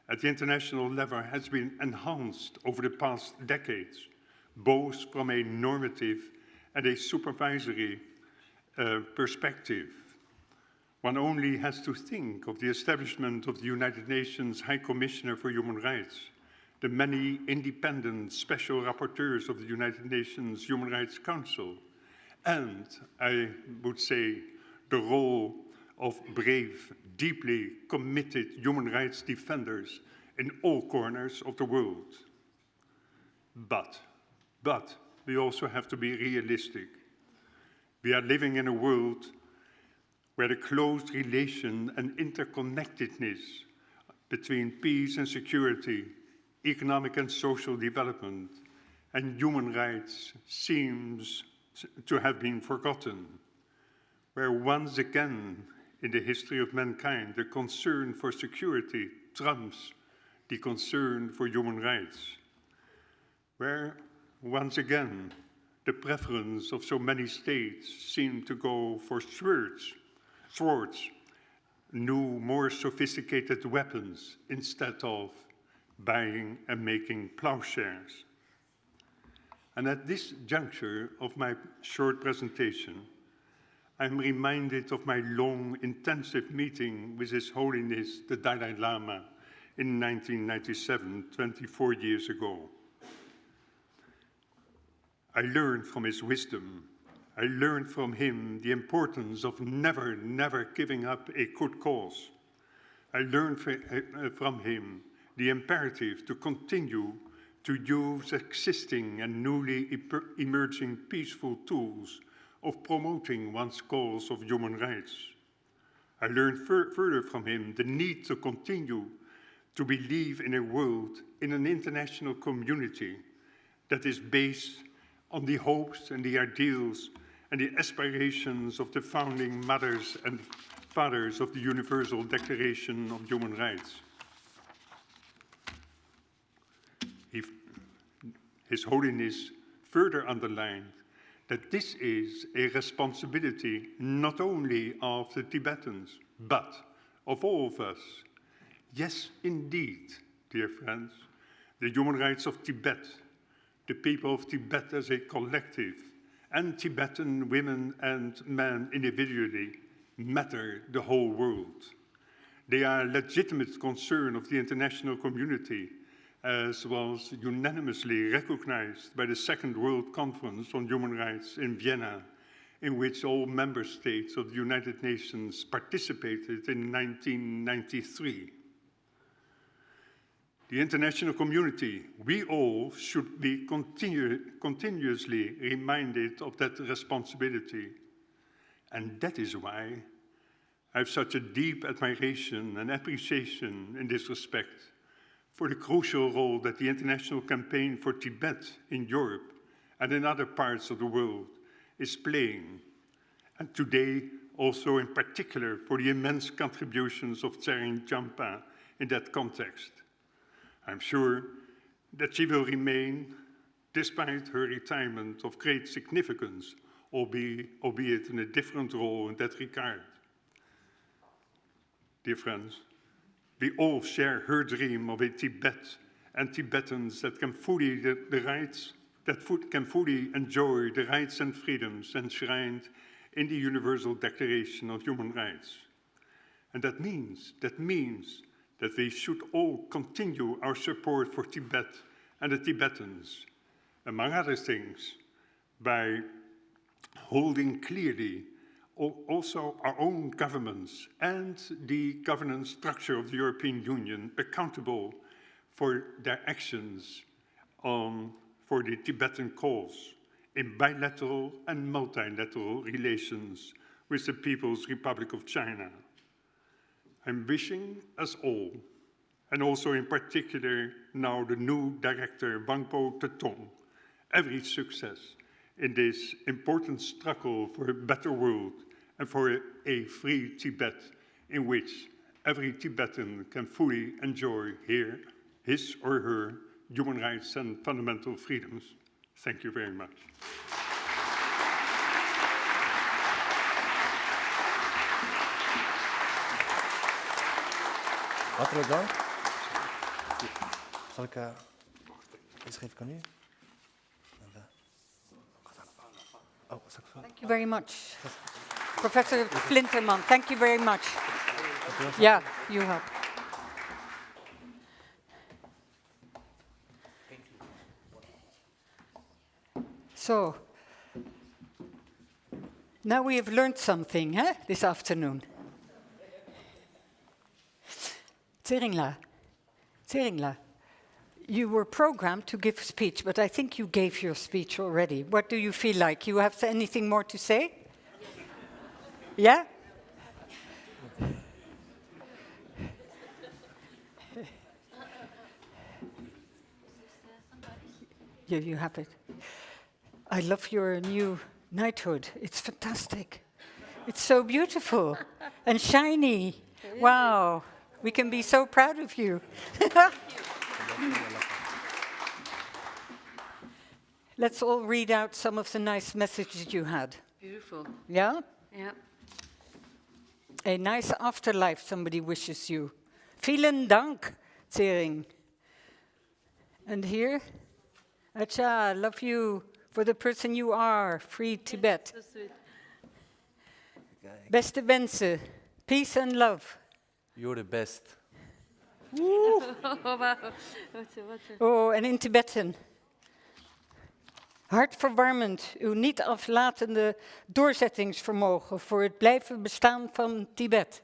at the international level has been enhanced over the past decades, both from a normative and a supervisory perspective. One only has to think of the establishment of the United Nations High Commissioner for Human Rights, the many independent special rapporteurs of the United Nations Human Rights Council, and, I would say, the role of brave, deeply committed human rights defenders in all corners of the world. But we also have to be realistic. We are living in a world where the close relation and interconnectedness between peace and security, economic and social development, and human rights seems to have been forgotten, where once again in the history of mankind, the concern for security trumps the concern for human rights, where once again the preference of so many states seem to go for swords, new, more sophisticated weapons instead of buying and making plowshares. And at this juncture of my short presentation, I'm reminded of my long, intensive meeting with His Holiness the Dalai Lama in 1997, 24 years ago. I learned from his wisdom. I learned from him the importance of never giving up a good cause. I learned from him the imperative to continue to use existing and newly emerging peaceful tools of promoting one's cause of human rights. I learned further from him the need to continue to believe in a world, in an international community that is based on the hopes and the ideals and the aspirations of the founding mothers and fathers of the Universal Declaration of Human Rights. His Holiness further underlined that this is a responsibility not only of the Tibetans, but of all of us. Yes, indeed, dear friends, the human rights of Tibet, the people of Tibet as a collective, and Tibetan women and men individually matter the whole world. They are a legitimate concern of the international community, as was unanimously recognized by the Second World Conference on Human Rights in Vienna in which all member states of the United Nations participated in 1993. The international community, we all should be continuously reminded of that responsibility. And that is why I have such a deep admiration and appreciation in this respect for the crucial role that the international campaign for Tibet in Europe and in other parts of the world is playing. And today, also in particular, for the immense contributions of Tsering Jampa in that context. I'm sure that she will remain, despite her retirement, of great significance, albeit in a different role in that regard. Dear friends, we all share her dream of a Tibet and Tibetans that can fully enjoy the rights and freedoms enshrined in the Universal Declaration of Human Rights. And that means that we should all continue our support for Tibet and the Tibetans, among other things, by holding clearly also our own governments and the governance structure of the European Union accountable for their actions for the Tibetan cause in bilateral and multilateral relations with the People's Republic of China. I'm wishing us all, and also in particular now the new director, Wangpo Tetong, every success in this important struggle for a better world and for a free Tibet in which every Tibetan can fully enjoy his or her human rights and fundamental freedoms. Thank you very much. Hartelijk dank. Zal ik eens geven aan u? Oh, Thank you very much. Professor Flinterman, thank you very much. Yeah, you help. So, now we have learned something, this afternoon. Tsering, you were programmed to give a speech, but I think you gave your speech already. What do you feel like? You have anything more to say? Yeah? You have it. I love your new knighthood. It's fantastic. It's so beautiful and shiny. Wow. We can be so proud of you. Let's all read out some of the nice messages you had. Beautiful. Yeah? Yeah. A nice afterlife somebody wishes you. Vielen Dank, Tsering. And here? Acha, love you for the person you are. Free Tibet. So sweet. Beste wensen. Peace and love. You're the best. Oh, en in Tibetan. Hartverwarmend, uw niet aflatende doorzettingsvermogen voor het blijven bestaan van Tibet.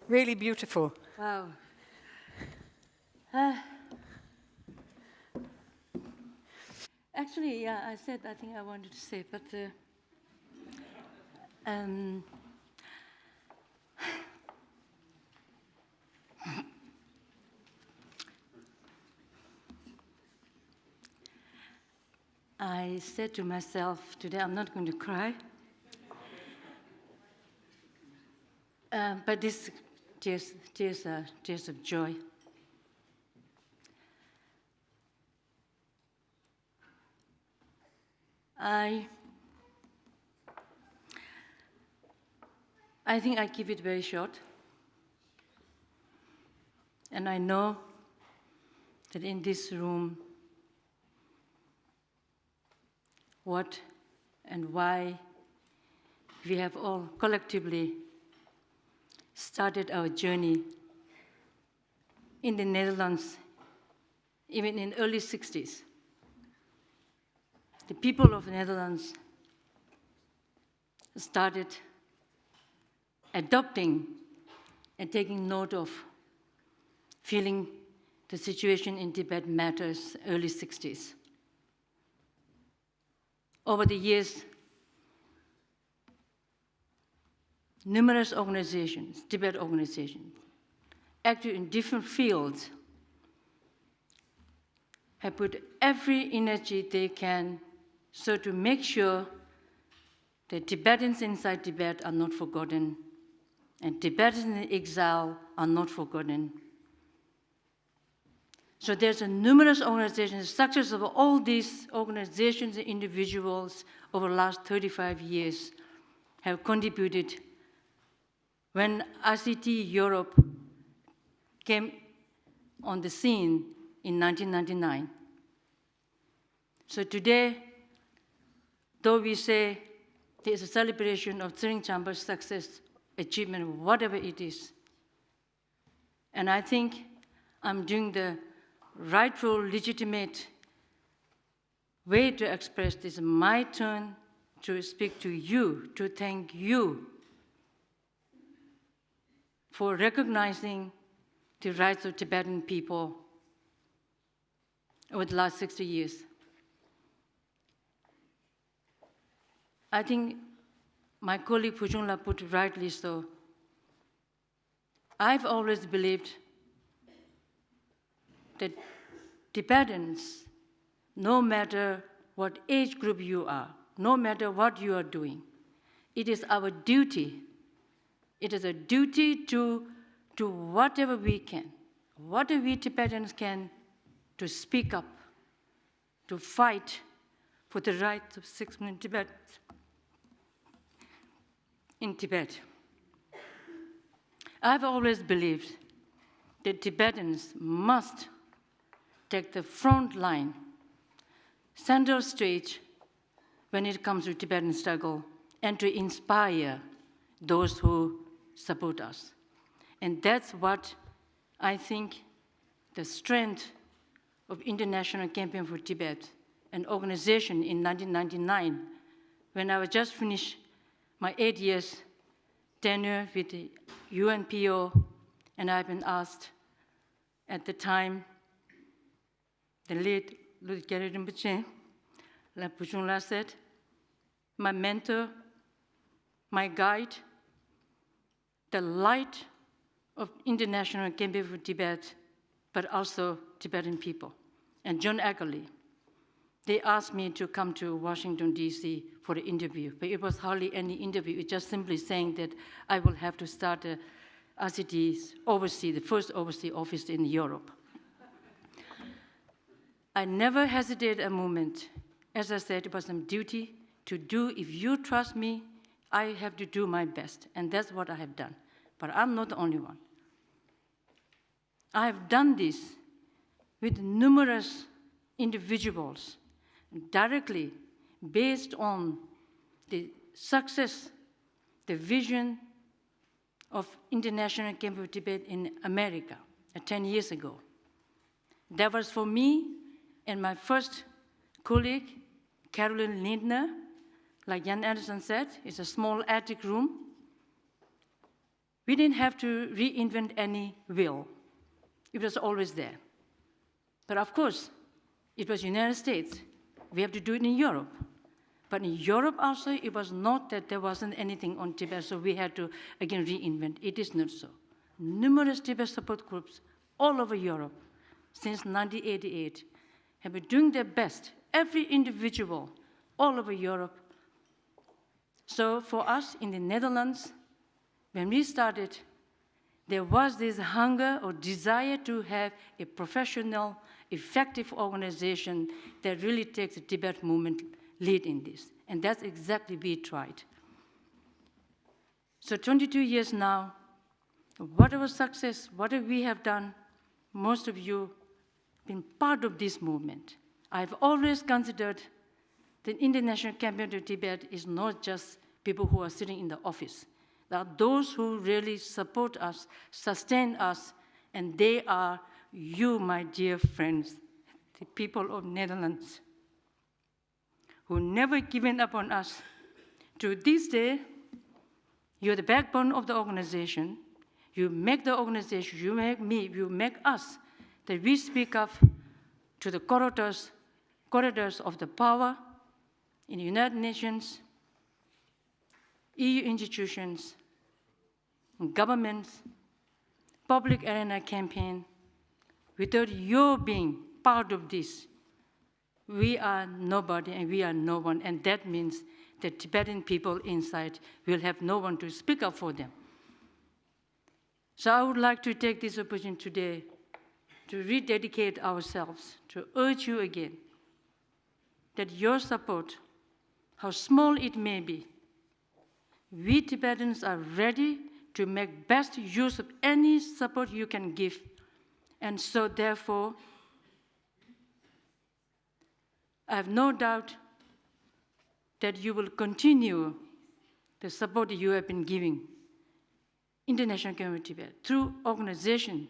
Really beautiful. Wow. Actually, yeah, I think I wanted to say, but I said to myself today, I'm not going to cry. But this tears are tears of joy. I think I keep it very short. And I know that in this room, what and why we have all collectively started our journey in the Netherlands, even in early 60s. the people of the Netherlands started adopting and taking note of feeling the situation in Tibet matters early 60s. Over the years, numerous organizations, Tibet organizations, active in different fields, have put every energy they can so to make sure that Tibetans inside Tibet are not forgotten and Tibetans in exile are not forgotten. So there's a numerous organizations, the success of all these organizations and individuals over the last 35 years have contributed. When ICT Europe came on the scene in 1999. So today, though we say there is a celebration of Tsering Jampa's success, achievement, whatever it is, and I think I'm doing the rightful, legitimate way to express this. My turn to speak to you, to thank you for recognizing the rights of Tibetan people over the last 60 years. I think my colleague Pujungla put it rightly so. I've always believed that Tibetans, no matter what age group you are, no matter what you are doing, it is our duty. It is a duty to do whatever we can, whatever we Tibetans can, to speak up, to fight for the rights of 6 million Tibetans in Tibet. I've always believed that Tibetans must take the front line, center stage when it comes to Tibetan struggle and to inspire those who support us. And that's what I think the strength of International Campaign for Tibet, an organization in 1999, when I was just finished my 8 years tenure with the UNPO, and I've been asked at the time, the late Luther Rinpoche, like Pujungla said, my mentor, my guide, the light of International Campaign for Tibet, but also Tibetan people. And John Ackerley, they asked me to come to Washington, D.C. for the interview, but it was hardly any interview. It's just simply saying that I will have to start a RCT's overseas, the first overseas office in Europe. I never hesitated a moment. As I said, it was a duty to do. If you trust me, I have to do my best, and that's what I have done. But I'm not the only one. I have done this with numerous individuals directly based on the success, the vision of International Campaign for Tibet in America 10 years ago. That was for me and my first colleague, Carolyn Lindner. Like Jan Anderson said, it's a small attic room. We didn't have to reinvent any wheel. It was always there. But of course, it was United States. We have to do it in Europe. But in Europe also, it was not that there wasn't anything on Tibet, so we had to, again, reinvent. It is not so. Numerous Tibet support groups all over Europe since 1988 have been doing their best, every individual all over Europe. So for us in the Netherlands, when we started, there was this hunger or desire to have a professional, effective organization that really takes the Tibet movement lead in this. And that's exactly what we tried. So 22 years now, whatever success, whatever we have done, most of you have been part of this movement. I've always considered the International Campaign to Tibet is not just people who are sitting in the office. There are those who really support us, sustain us, and they are you, my dear friends, the people of Netherlands. who never given up on us. To this day, you're the backbone of the organization. You make the organization, you make me, you make us, that we speak up to the corridors of the power in the United Nations, EU institutions, governments, public arena campaign. Without your being part of this, we are nobody and we are no one, and that means the Tibetan people inside will have no one to speak up for them. So I would like to take this opportunity today to rededicate ourselves, to urge you again that your support, how small it may be, we Tibetans are ready to make best use of any support you can give. And so therefore, I have no doubt that you will continue the support that you have been giving international community Tibet through organization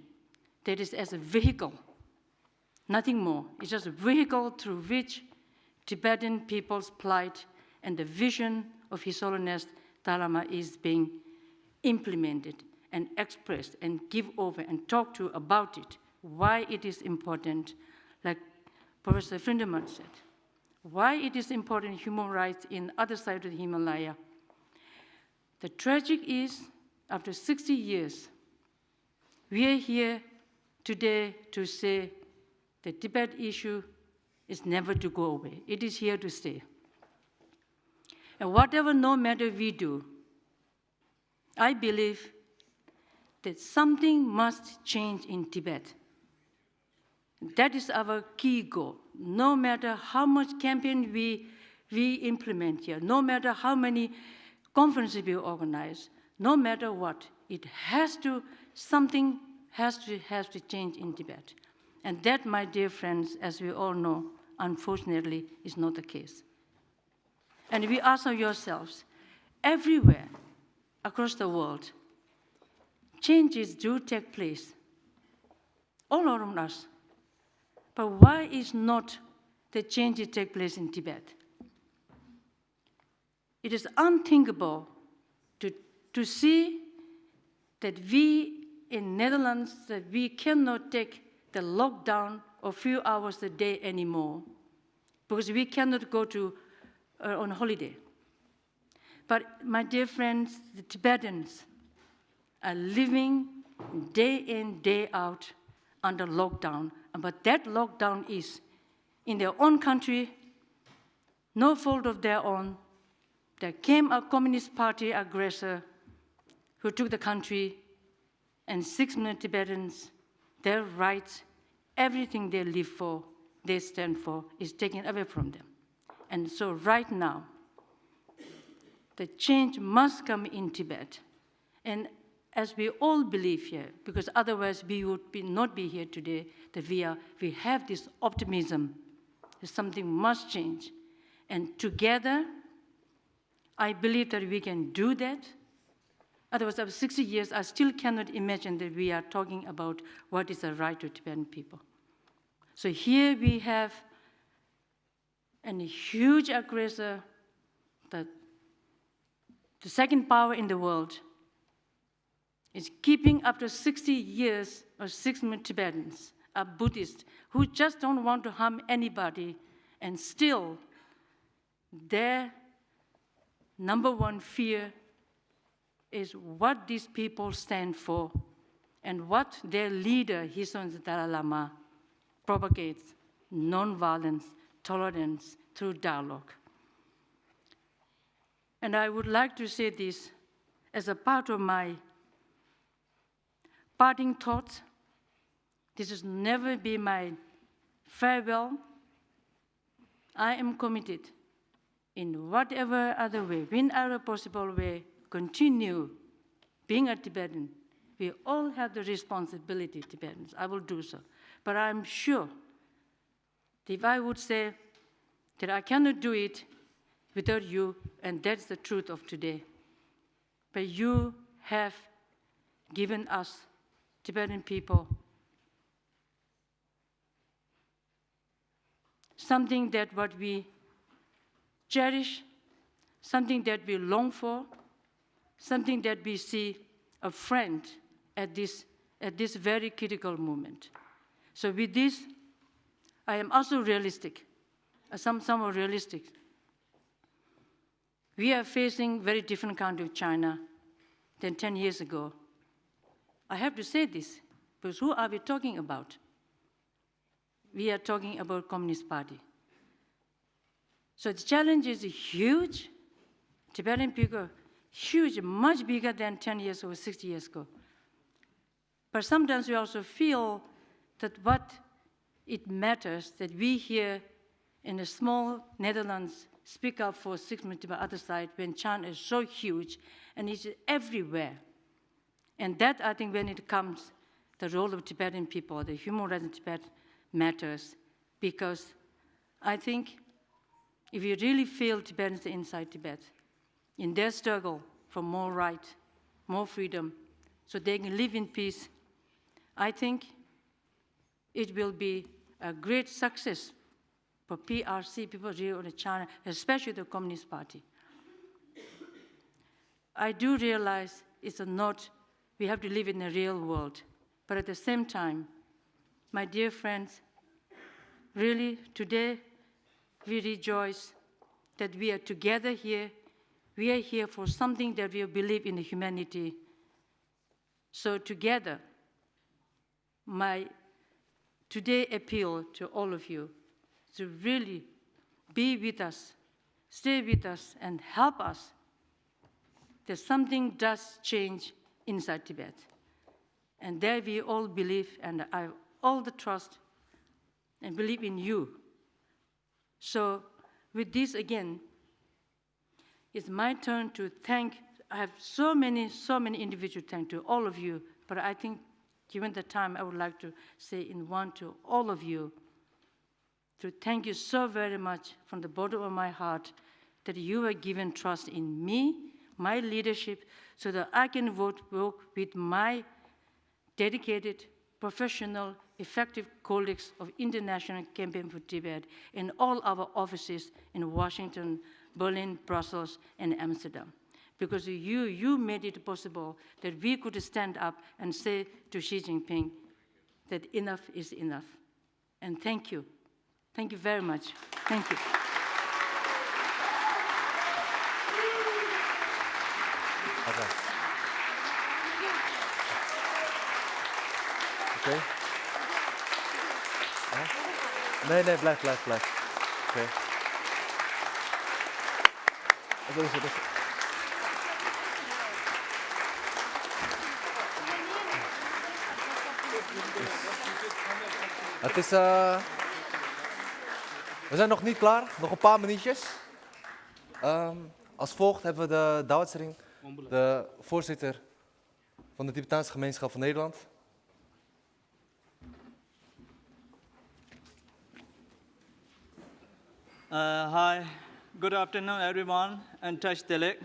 that is as a vehicle, nothing more. It's just a vehicle through which Tibetan people's plight and the vision of His Holiness Dalai Lama is being implemented and expressed and give over and talk to about it, why it is important, like Professor Frindemann said, why it is important human rights in other side of the Himalaya. The tragic is, after 60 years, we are here today to say the Tibet issue is never to go away. It is here to stay. And whatever, no matter we do, I believe that something must change in Tibet. That is our key goal. No matter how much campaign we implement here, no matter how many conferences we organize, no matter what, something has to change in Tibet. And that, my dear friends, as we all know, unfortunately, is not the case. And we ask yourselves, everywhere across the world, changes do take place, all around us. But why is not the changes take place in Tibet? It is unthinkable to see that we in Netherlands, that we cannot take the lockdown of few hours a day anymore because we cannot go on holiday. But my dear friends, the Tibetans are living day in, day out under lockdown. But that lockdown is in their own country, no fault of their own. There came a Communist Party aggressor who took the country, and 6 million Tibetans, their rights, everything they live for, they stand for, is taken away from them. And so right now, the change must come in Tibet. And as we all believe here, because otherwise we would not be here today, that we have this optimism that something must change. And together, I believe that we can do that. Otherwise, after 60 years, I still cannot imagine that we are talking about what is the right of Tibetan people. So here we have a huge aggressor, the second power in the world, is keeping after 60 years or 6 million Tibetans, are Buddhists, who just don't want to harm anybody, and still their number one fear is what these people stand for and what their leader, His Holiness Dalai Lama, propagates: non-violence, tolerance through dialogue. And I would like to say this as a part of my parting thoughts. This has never been my farewell. I am committed in whatever other way, in other possible way, continue being a Tibetan. We all have the responsibility, Tibetans. I will do so. But I'm sure that if I would say that I cannot do it without you, and that's the truth of today, but you have given us, Tibetan people, something that what we cherish something that we long for, something that we see a friend at this very critical moment. So with this, I am also realistic, somewhat realistic. We are facing very different kind of China than 10 years ago. I have to say this, because who are we talking about? We are talking about Communist Party. So the challenge is huge. Tibetan people, huge, much bigger than 10 years or 60 years ago. But sometimes we also feel that what it matters that we here in the small Netherlands speak up for 6 million people other side when China is so huge and it's everywhere. And that, I think, when it comes, the role of Tibetan people, the human rights in Tibet matters, because I think if you really feel Tibetans inside Tibet, in their struggle for more right, more freedom, so they can live in peace, I think it will be a great success for PRC, people here in China, especially the Communist Party. I do realize we have to live in a real world, but at the same time, my dear friends, really today we rejoice that we are together here. We are here for something that we believe in humanity. So together, my today appeal to all of you to really be with us, stay with us, and help us that something does change inside Tibet. And there we all believe, and I have all the trust and believe in you. So with this again, it's my turn to thank. I have so many individual thanks to all of you, but I think given the time, I would like to say in one to all of you, to thank you so very much from the bottom of my heart that you have given trust in me, my leadership, so that I can work with my dedicated, professional, effective colleagues of International Campaign for Tibet in all our offices in Washington, Berlin, Brussels, and Amsterdam. Because you made it possible that we could stand up and say to Xi Jinping that enough is enough. And thank you. Thank you very much. Thank you. Okay. Nee, blijf. Oké. Het is, we zijn nog niet klaar, nog een paar minuutjes. Als volgt hebben we de Tsering, de voorzitter van de Tibetaanse gemeenschap van Nederland. Hi, good afternoon everyone, and Tashdele.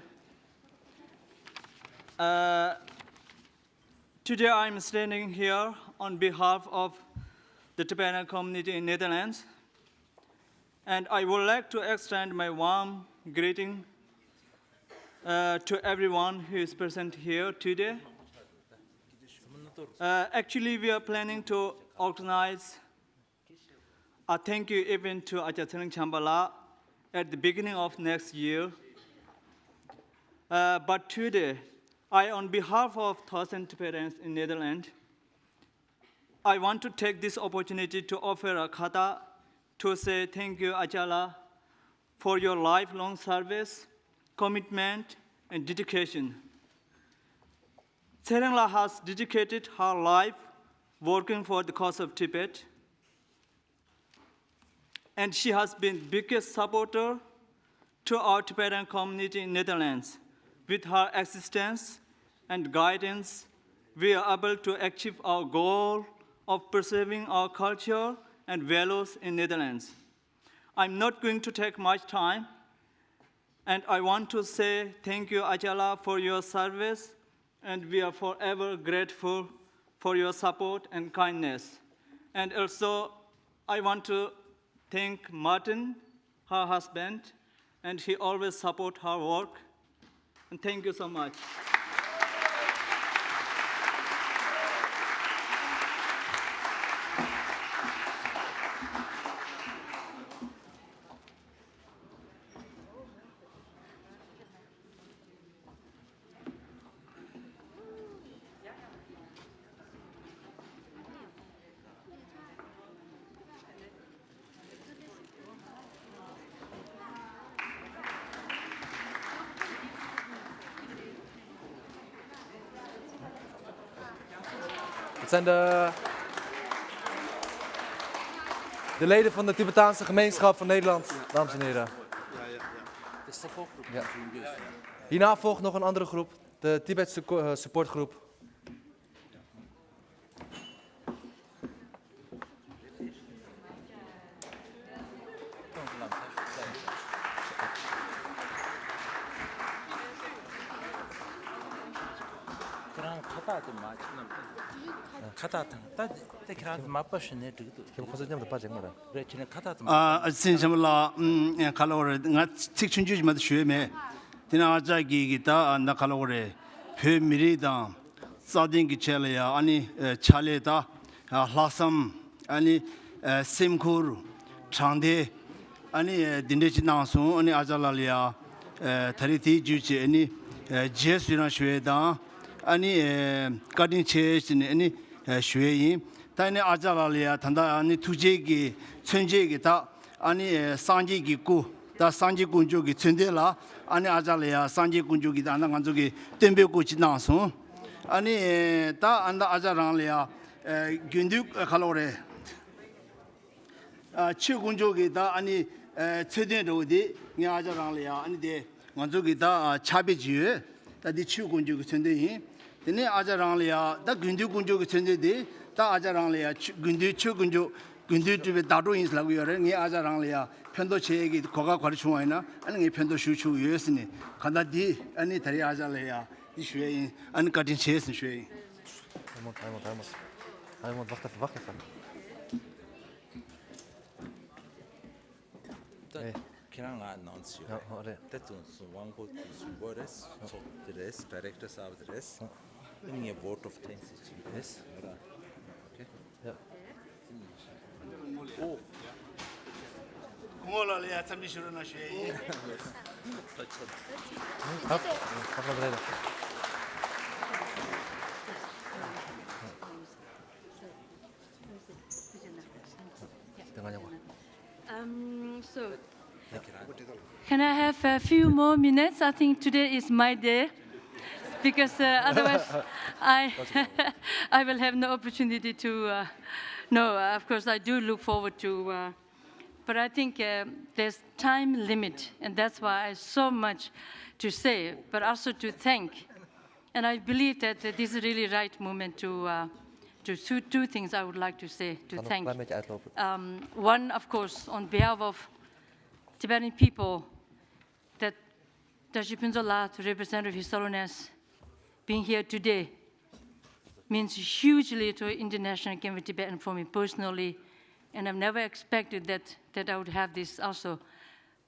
Today I'm standing here on behalf of the Tibetan community in Netherlands, and I would like to extend my warm greeting to everyone who is present here today. Actually, we are planning to organize a thank you event to Tsering Jampa at the beginning of next year. But today, on behalf of 1,000 Tibetans in Netherlands, I want to take this opportunity to offer a kata to say thank you, Achala, for your lifelong service, commitment, and dedication. Tsering has dedicated her life working for the cause of Tibet, and she has been the biggest supporter to our Tibetan community in Netherlands. With her assistance and guidance, we are able to achieve our goal of preserving our culture and values in Netherlands. I'm not going to take much time, and I want to say thank you, Achala, for your service, and we are forever grateful for your support and kindness. And also, I want to thank Martin, her husband, and he always support her work. And thank you so much. Het zijn de leden van de Tibetaanse gemeenschap van Nederland, dames en heren. Ja. Hierna volgt nog een andere groep, de Tibetse supportgroep. 신심라 칼로레 nga 직춘주지 마 쉬메 디나 자기기다 나 칼로레 페미리다 사딩기 첼야 아니 찰레다 라삼 아니 심쿠르 창데 아니 딘데치 나소 아니 아잘랄리아 타리티 주치 아니 제스나 쉐다 아니 카딘 체스니 아니 쉐이 타니 아잘랄리아 탄다 아니 투제기 천제기 다 아니 상지기 구다 상지 군주기 천데라 아니 아잘리아 상지 군주기 다 나간족이 템베고 지나서 아니 다 안다 아잘랑리아 균득 칼로레 최군족이 다 아니 최대로디 냐아잘랑리아 아니데 간족이 다 차비지에 다디 최군족이 천데이 데네 아잘랑리아 다 균득 군족이 천데디 다 아잘랑리아 균득 최군족 군대들이 다도 인sla고 여러 게 아자랑리아 편도 제기 거가 거리충하이나 아니 게 편도 수추 유스니 간다디 아니 다리 아자래야 이 쉐인 아니 같은 제스 쉐인 wacht even. Kirang announce you. That's one go to Boris, so the rest, directors of the rest. In a vote of 10 yes. Okay. Yeah. 오. 공원을야 잠시 쉬러나 쉬. So, can I have a few more minutes? I think today is my day, because otherwise I will have no opportunity to. No, of course I do look forward to, but I think there's time limit, and that's why I have so much to say, but also to thank. And I believe that this is really right moment to two things I would like to say, to thank. One, of course, on behalf of Tibetan people, that Tashipinzola, Representative His Holiness, being here today, means hugely to International Game of Tibet and for me personally, and I've never expected that I would have this also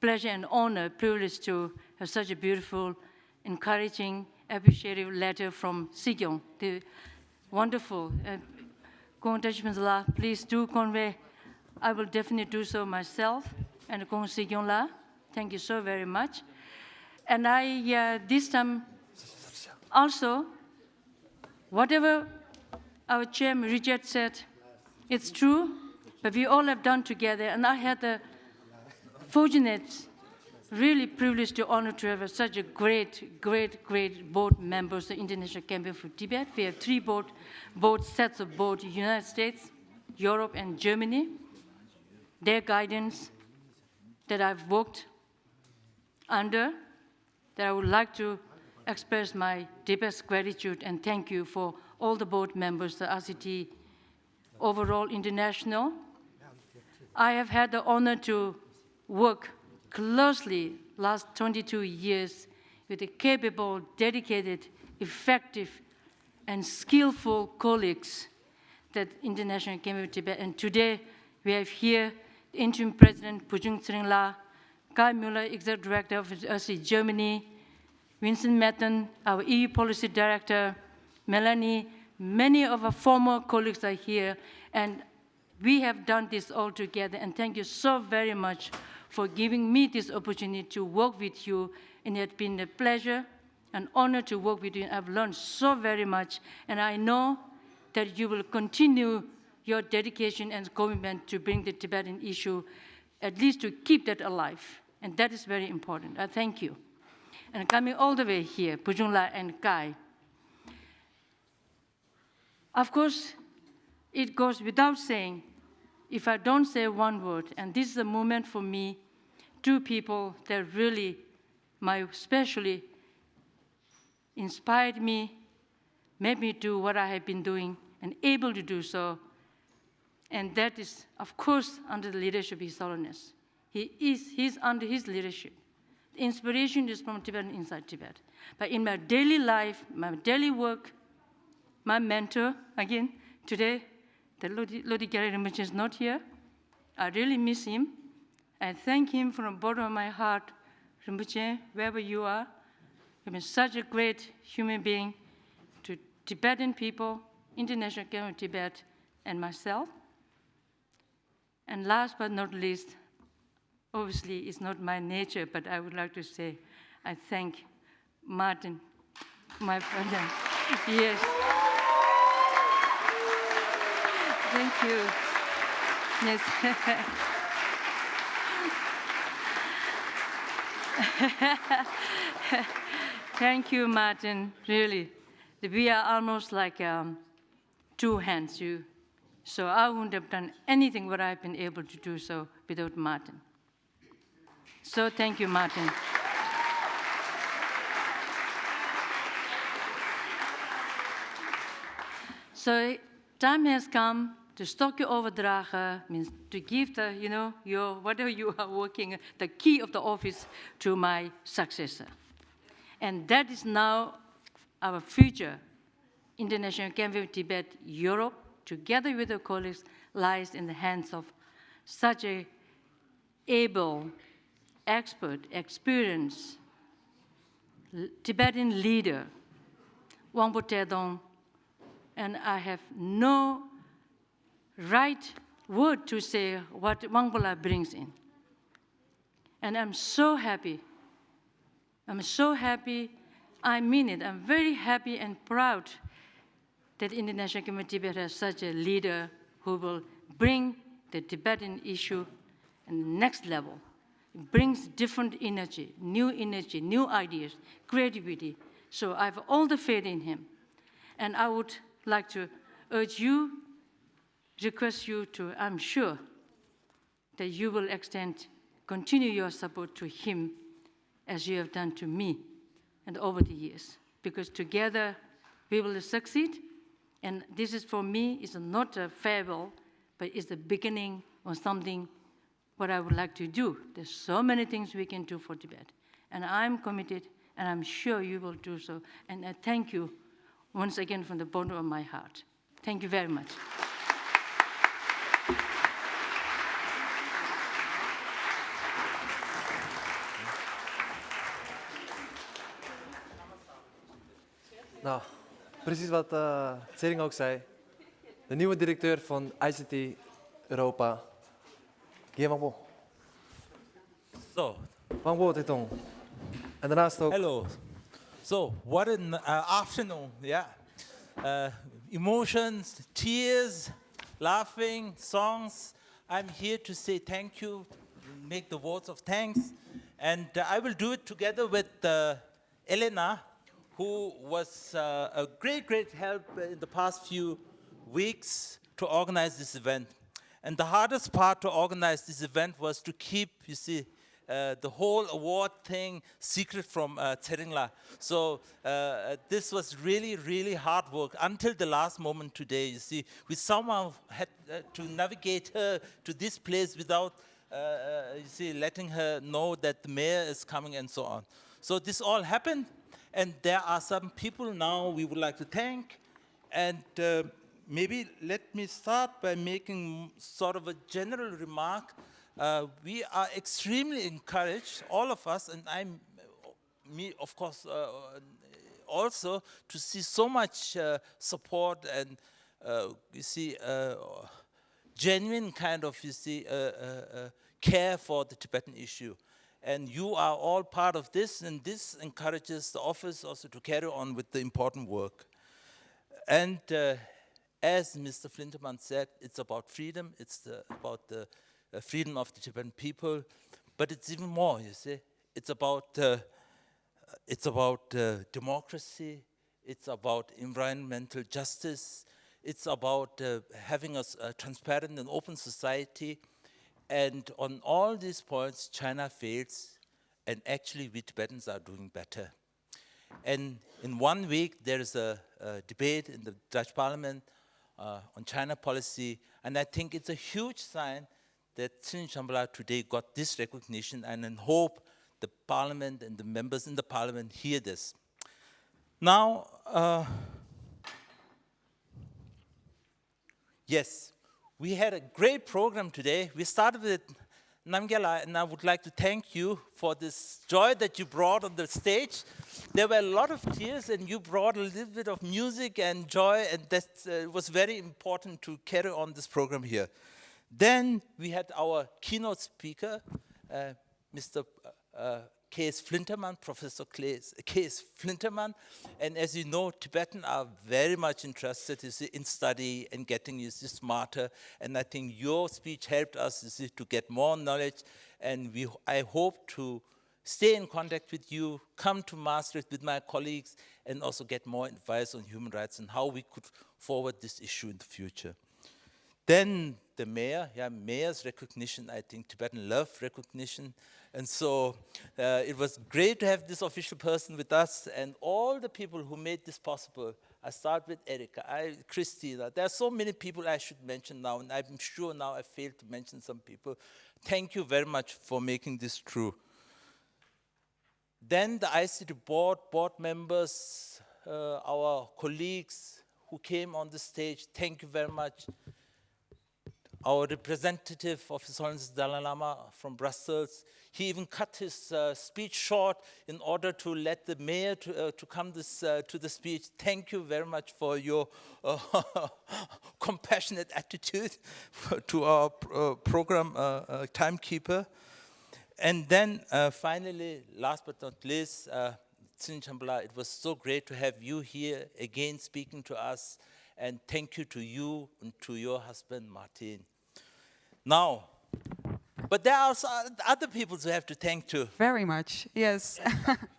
pleasure and honor, privilege to have such a beautiful, encouraging, appreciative letter from Sigyong, the wonderful. Please do convey. I will definitely do so myself. And Kong Sigyong La, thank you so very much. And I this time also, whatever our chairman Richard said, it's true, but we all have done together. And I had the fortunate, really privileged to honor to have such a great board members of the International Campaign for Tibet. We have three board sets of board, United States, Europe, and Germany. Their guidance that I've worked under, that I would like to express my deepest gratitude and thank you for all the board members, the RCT overall international. I have had the honor to work closely last 22 years with the capable, dedicated, effective, and skillful colleagues that International Game of Tibet. And today we have here the interim president, Pujung Tsering La, Kai Müller, Executive Director of OSCE Germany, Vincent Metten, our EU Policy Director, Melanie, many of our former colleagues are here, and we have done this all together, and thank you so very much for giving me this opportunity to work with you, and it has been a pleasure, an honor to work with you. I've learned so very much, and I know that you will continue your dedication and commitment to bring the Tibetan issue, at least to keep that alive, and that is very important. I thank you. And coming all the way here, Pujungla and Kai. Of course, it goes without saying, if I don't say one word, and this is a moment for me, two people that really, especially inspired me, made me do what I have been doing, and able to do so, and that is, of course, under the leadership of His Holiness. He's under his leadership. The inspiration is from Tibet and inside Tibet. But in my daily life, my daily work, my mentor, again, today, the Lodi Gyaltsen Rinpoche is not here. I really miss him. I thank him from the bottom of my heart. Rinpoche, wherever you are, you've been such a great human being to Tibetan people, International Academy of Tibet, and myself. And last but not least, obviously it's not my nature, but I would like to say I thank Martin, my brother. Yes. Thank you. Yes. Thank you, Martin, really. We are almost like two hands. So I wouldn't have done anything what I've been able to do so without Martin. So thank you, Martin. So time has come to stokje overdragen, means to give the, your, whatever you are working, the key of the office to my successor. And that is now our future. International Academy of Tibet, Europe, together with our colleagues, lies in the hands of such a able, expert, experienced Tibetan leader, Wangpo Tedong, and I have no right word to say what Wangpola brings in. And I'm so happy. I'm so happy. I mean it. I'm very happy and proud that International Academy of Tibet has such a leader who will bring the Tibetan issue to the next level. It brings different energy, new ideas, creativity. So I have all the faith in him. And I would like to urge you, request you to, I'm sure, that you will continue your support to him as you have done to me and over the years. Because together we will succeed. And this is, for me, is not a farewell, but it's the beginning of something what I would like to do. There's so many things we can do for Tibet. And I'm committed, and I'm sure you will do so. And I thank you once again from the bottom of my heart. Thank you very much. Nou, precies wat Tsering ook zei. De nieuwe directeur van ICT Europa. Wangpo. So. Wangpo Tetong. En daarnaast ook. Hello. So, what an afternoon, yeah. Emotions, tears, laughing, songs. I'm here to say thank you, make the votes of thanks. And I will do it together with Elena, who was a great help in the past few weeks to organize this event. And the hardest part to organize this event was to keep, you see, the whole award thing secret from Tsering. So this was really hard work until the last moment today. You see, we somehow had to navigate her to this place without, you see, letting her know that the mayor is coming and so on. So this all happened, and there are some people now we would like to thank. And maybe let me start by making sort of a general remark. we are extremely encouraged, all of us, and me, of course, also, to see so much support and, you see, genuine kind of, you see, care for the Tibetan issue. And you are all part of this, and this encourages the office also to carry on with the important work. And as Mr. Flinterman said, it's about freedom, it's about the freedom of the Tibetan people, but it's even more, you see. It's about democracy, it's about environmental justice, it's about having a transparent and open society. And on all these points, China fails, and actually we Tibetans are doing better. And in 1 week, there is a debate in the Dutch Parliament on China policy, and I think it's a huge sign that Tsering Jampa today got this recognition, and I hope the Parliament and the members in the Parliament hear this. Now, yes, we had a great program today. We started with Namgyala, and I would like to thank you for this joy that you brought on the stage. There were a lot of tears, and you brought a little bit of music and joy, and that was very important to carry on this program here. Then we had our keynote speaker, Mr. K.S. Flinterman, Professor K.S. Flinterman. And as you know, Tibetans are very much interested in study and getting smarter. And I think your speech helped us to get more knowledge. And I hope to stay in contact with you, come to Maastricht with my colleagues, and also get more advice on human rights and how we could forward this issue in the future. Then the mayor, mayor's recognition. I think Tibetan love recognition. And so it was great to have this official person with us and all the people who made this possible. I start with Erika, Christina. There are so many people I should mention now, and I'm sure now I failed to mention some people. Thank you very much for making this true. Then the ICT board members, our colleagues who came on the stage, thank you very much. Our representative of His Holiness Dalai Lama from Brussels, he even cut his speech short in order to let the mayor to come to the speech. Thank you very much for your compassionate attitude to our program timekeeper. And then finally, last but not least, Tsering Jampa, it was so great to have you here again speaking to us. And thank you to you and to your husband, Martin. Now, but there are also other people who have to thank too. Very much, yes.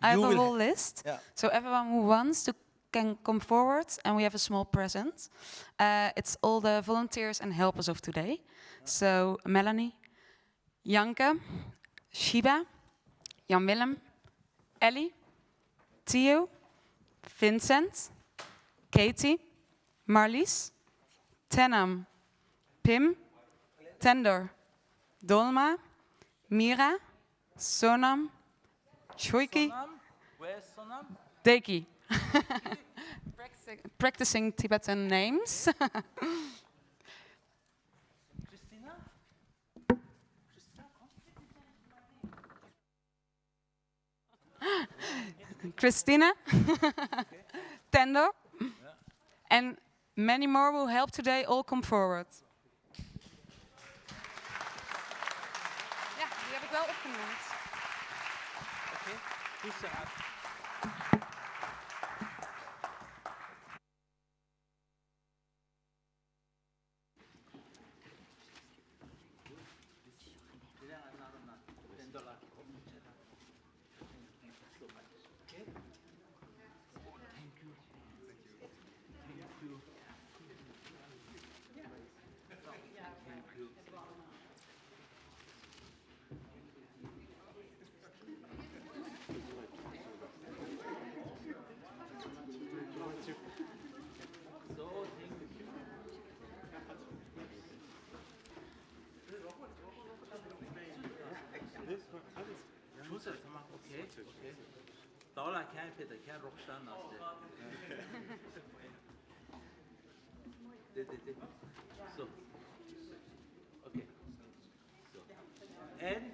I have a whole list. Yeah. So everyone who wants to can come forward, and we have a small present. It's all the volunteers and helpers of today. So Melanie, Janke, Shiba, Jan-Willem, Ellie, Theo, Vincent, Katie, Marlies, Tenam, Pim, Tendor, Dolma, Mira, Sonam, Choiki, Where's Sonam? Deki. Practicing Tibetan names. Christina, Tendo, and many more will help today. All come forward. Ja, die heb ik wel opgenoemd. Okay, who's that? So, okay. So. And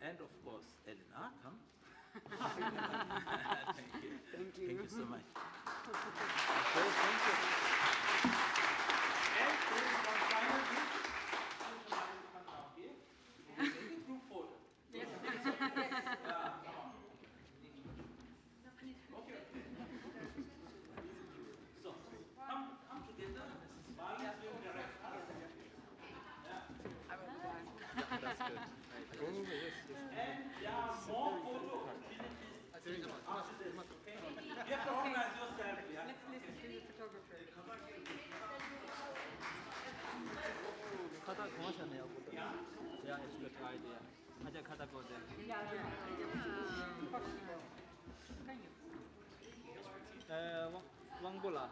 and of course, Elena, come. Thank you. Thank you so much. Okay, thank you. And there is one final gift. Come down here. We'll take a group photo. Yes. Come on. Okay. So, come together. Smile as you direct. That's good. And there are more photo opportunities after this, okay? You have to organize yourself, yeah? Let's listen to the photographer. Kata 고마셨네요. Yeah, it's a good idea. 아자 kata go there. 왕보라.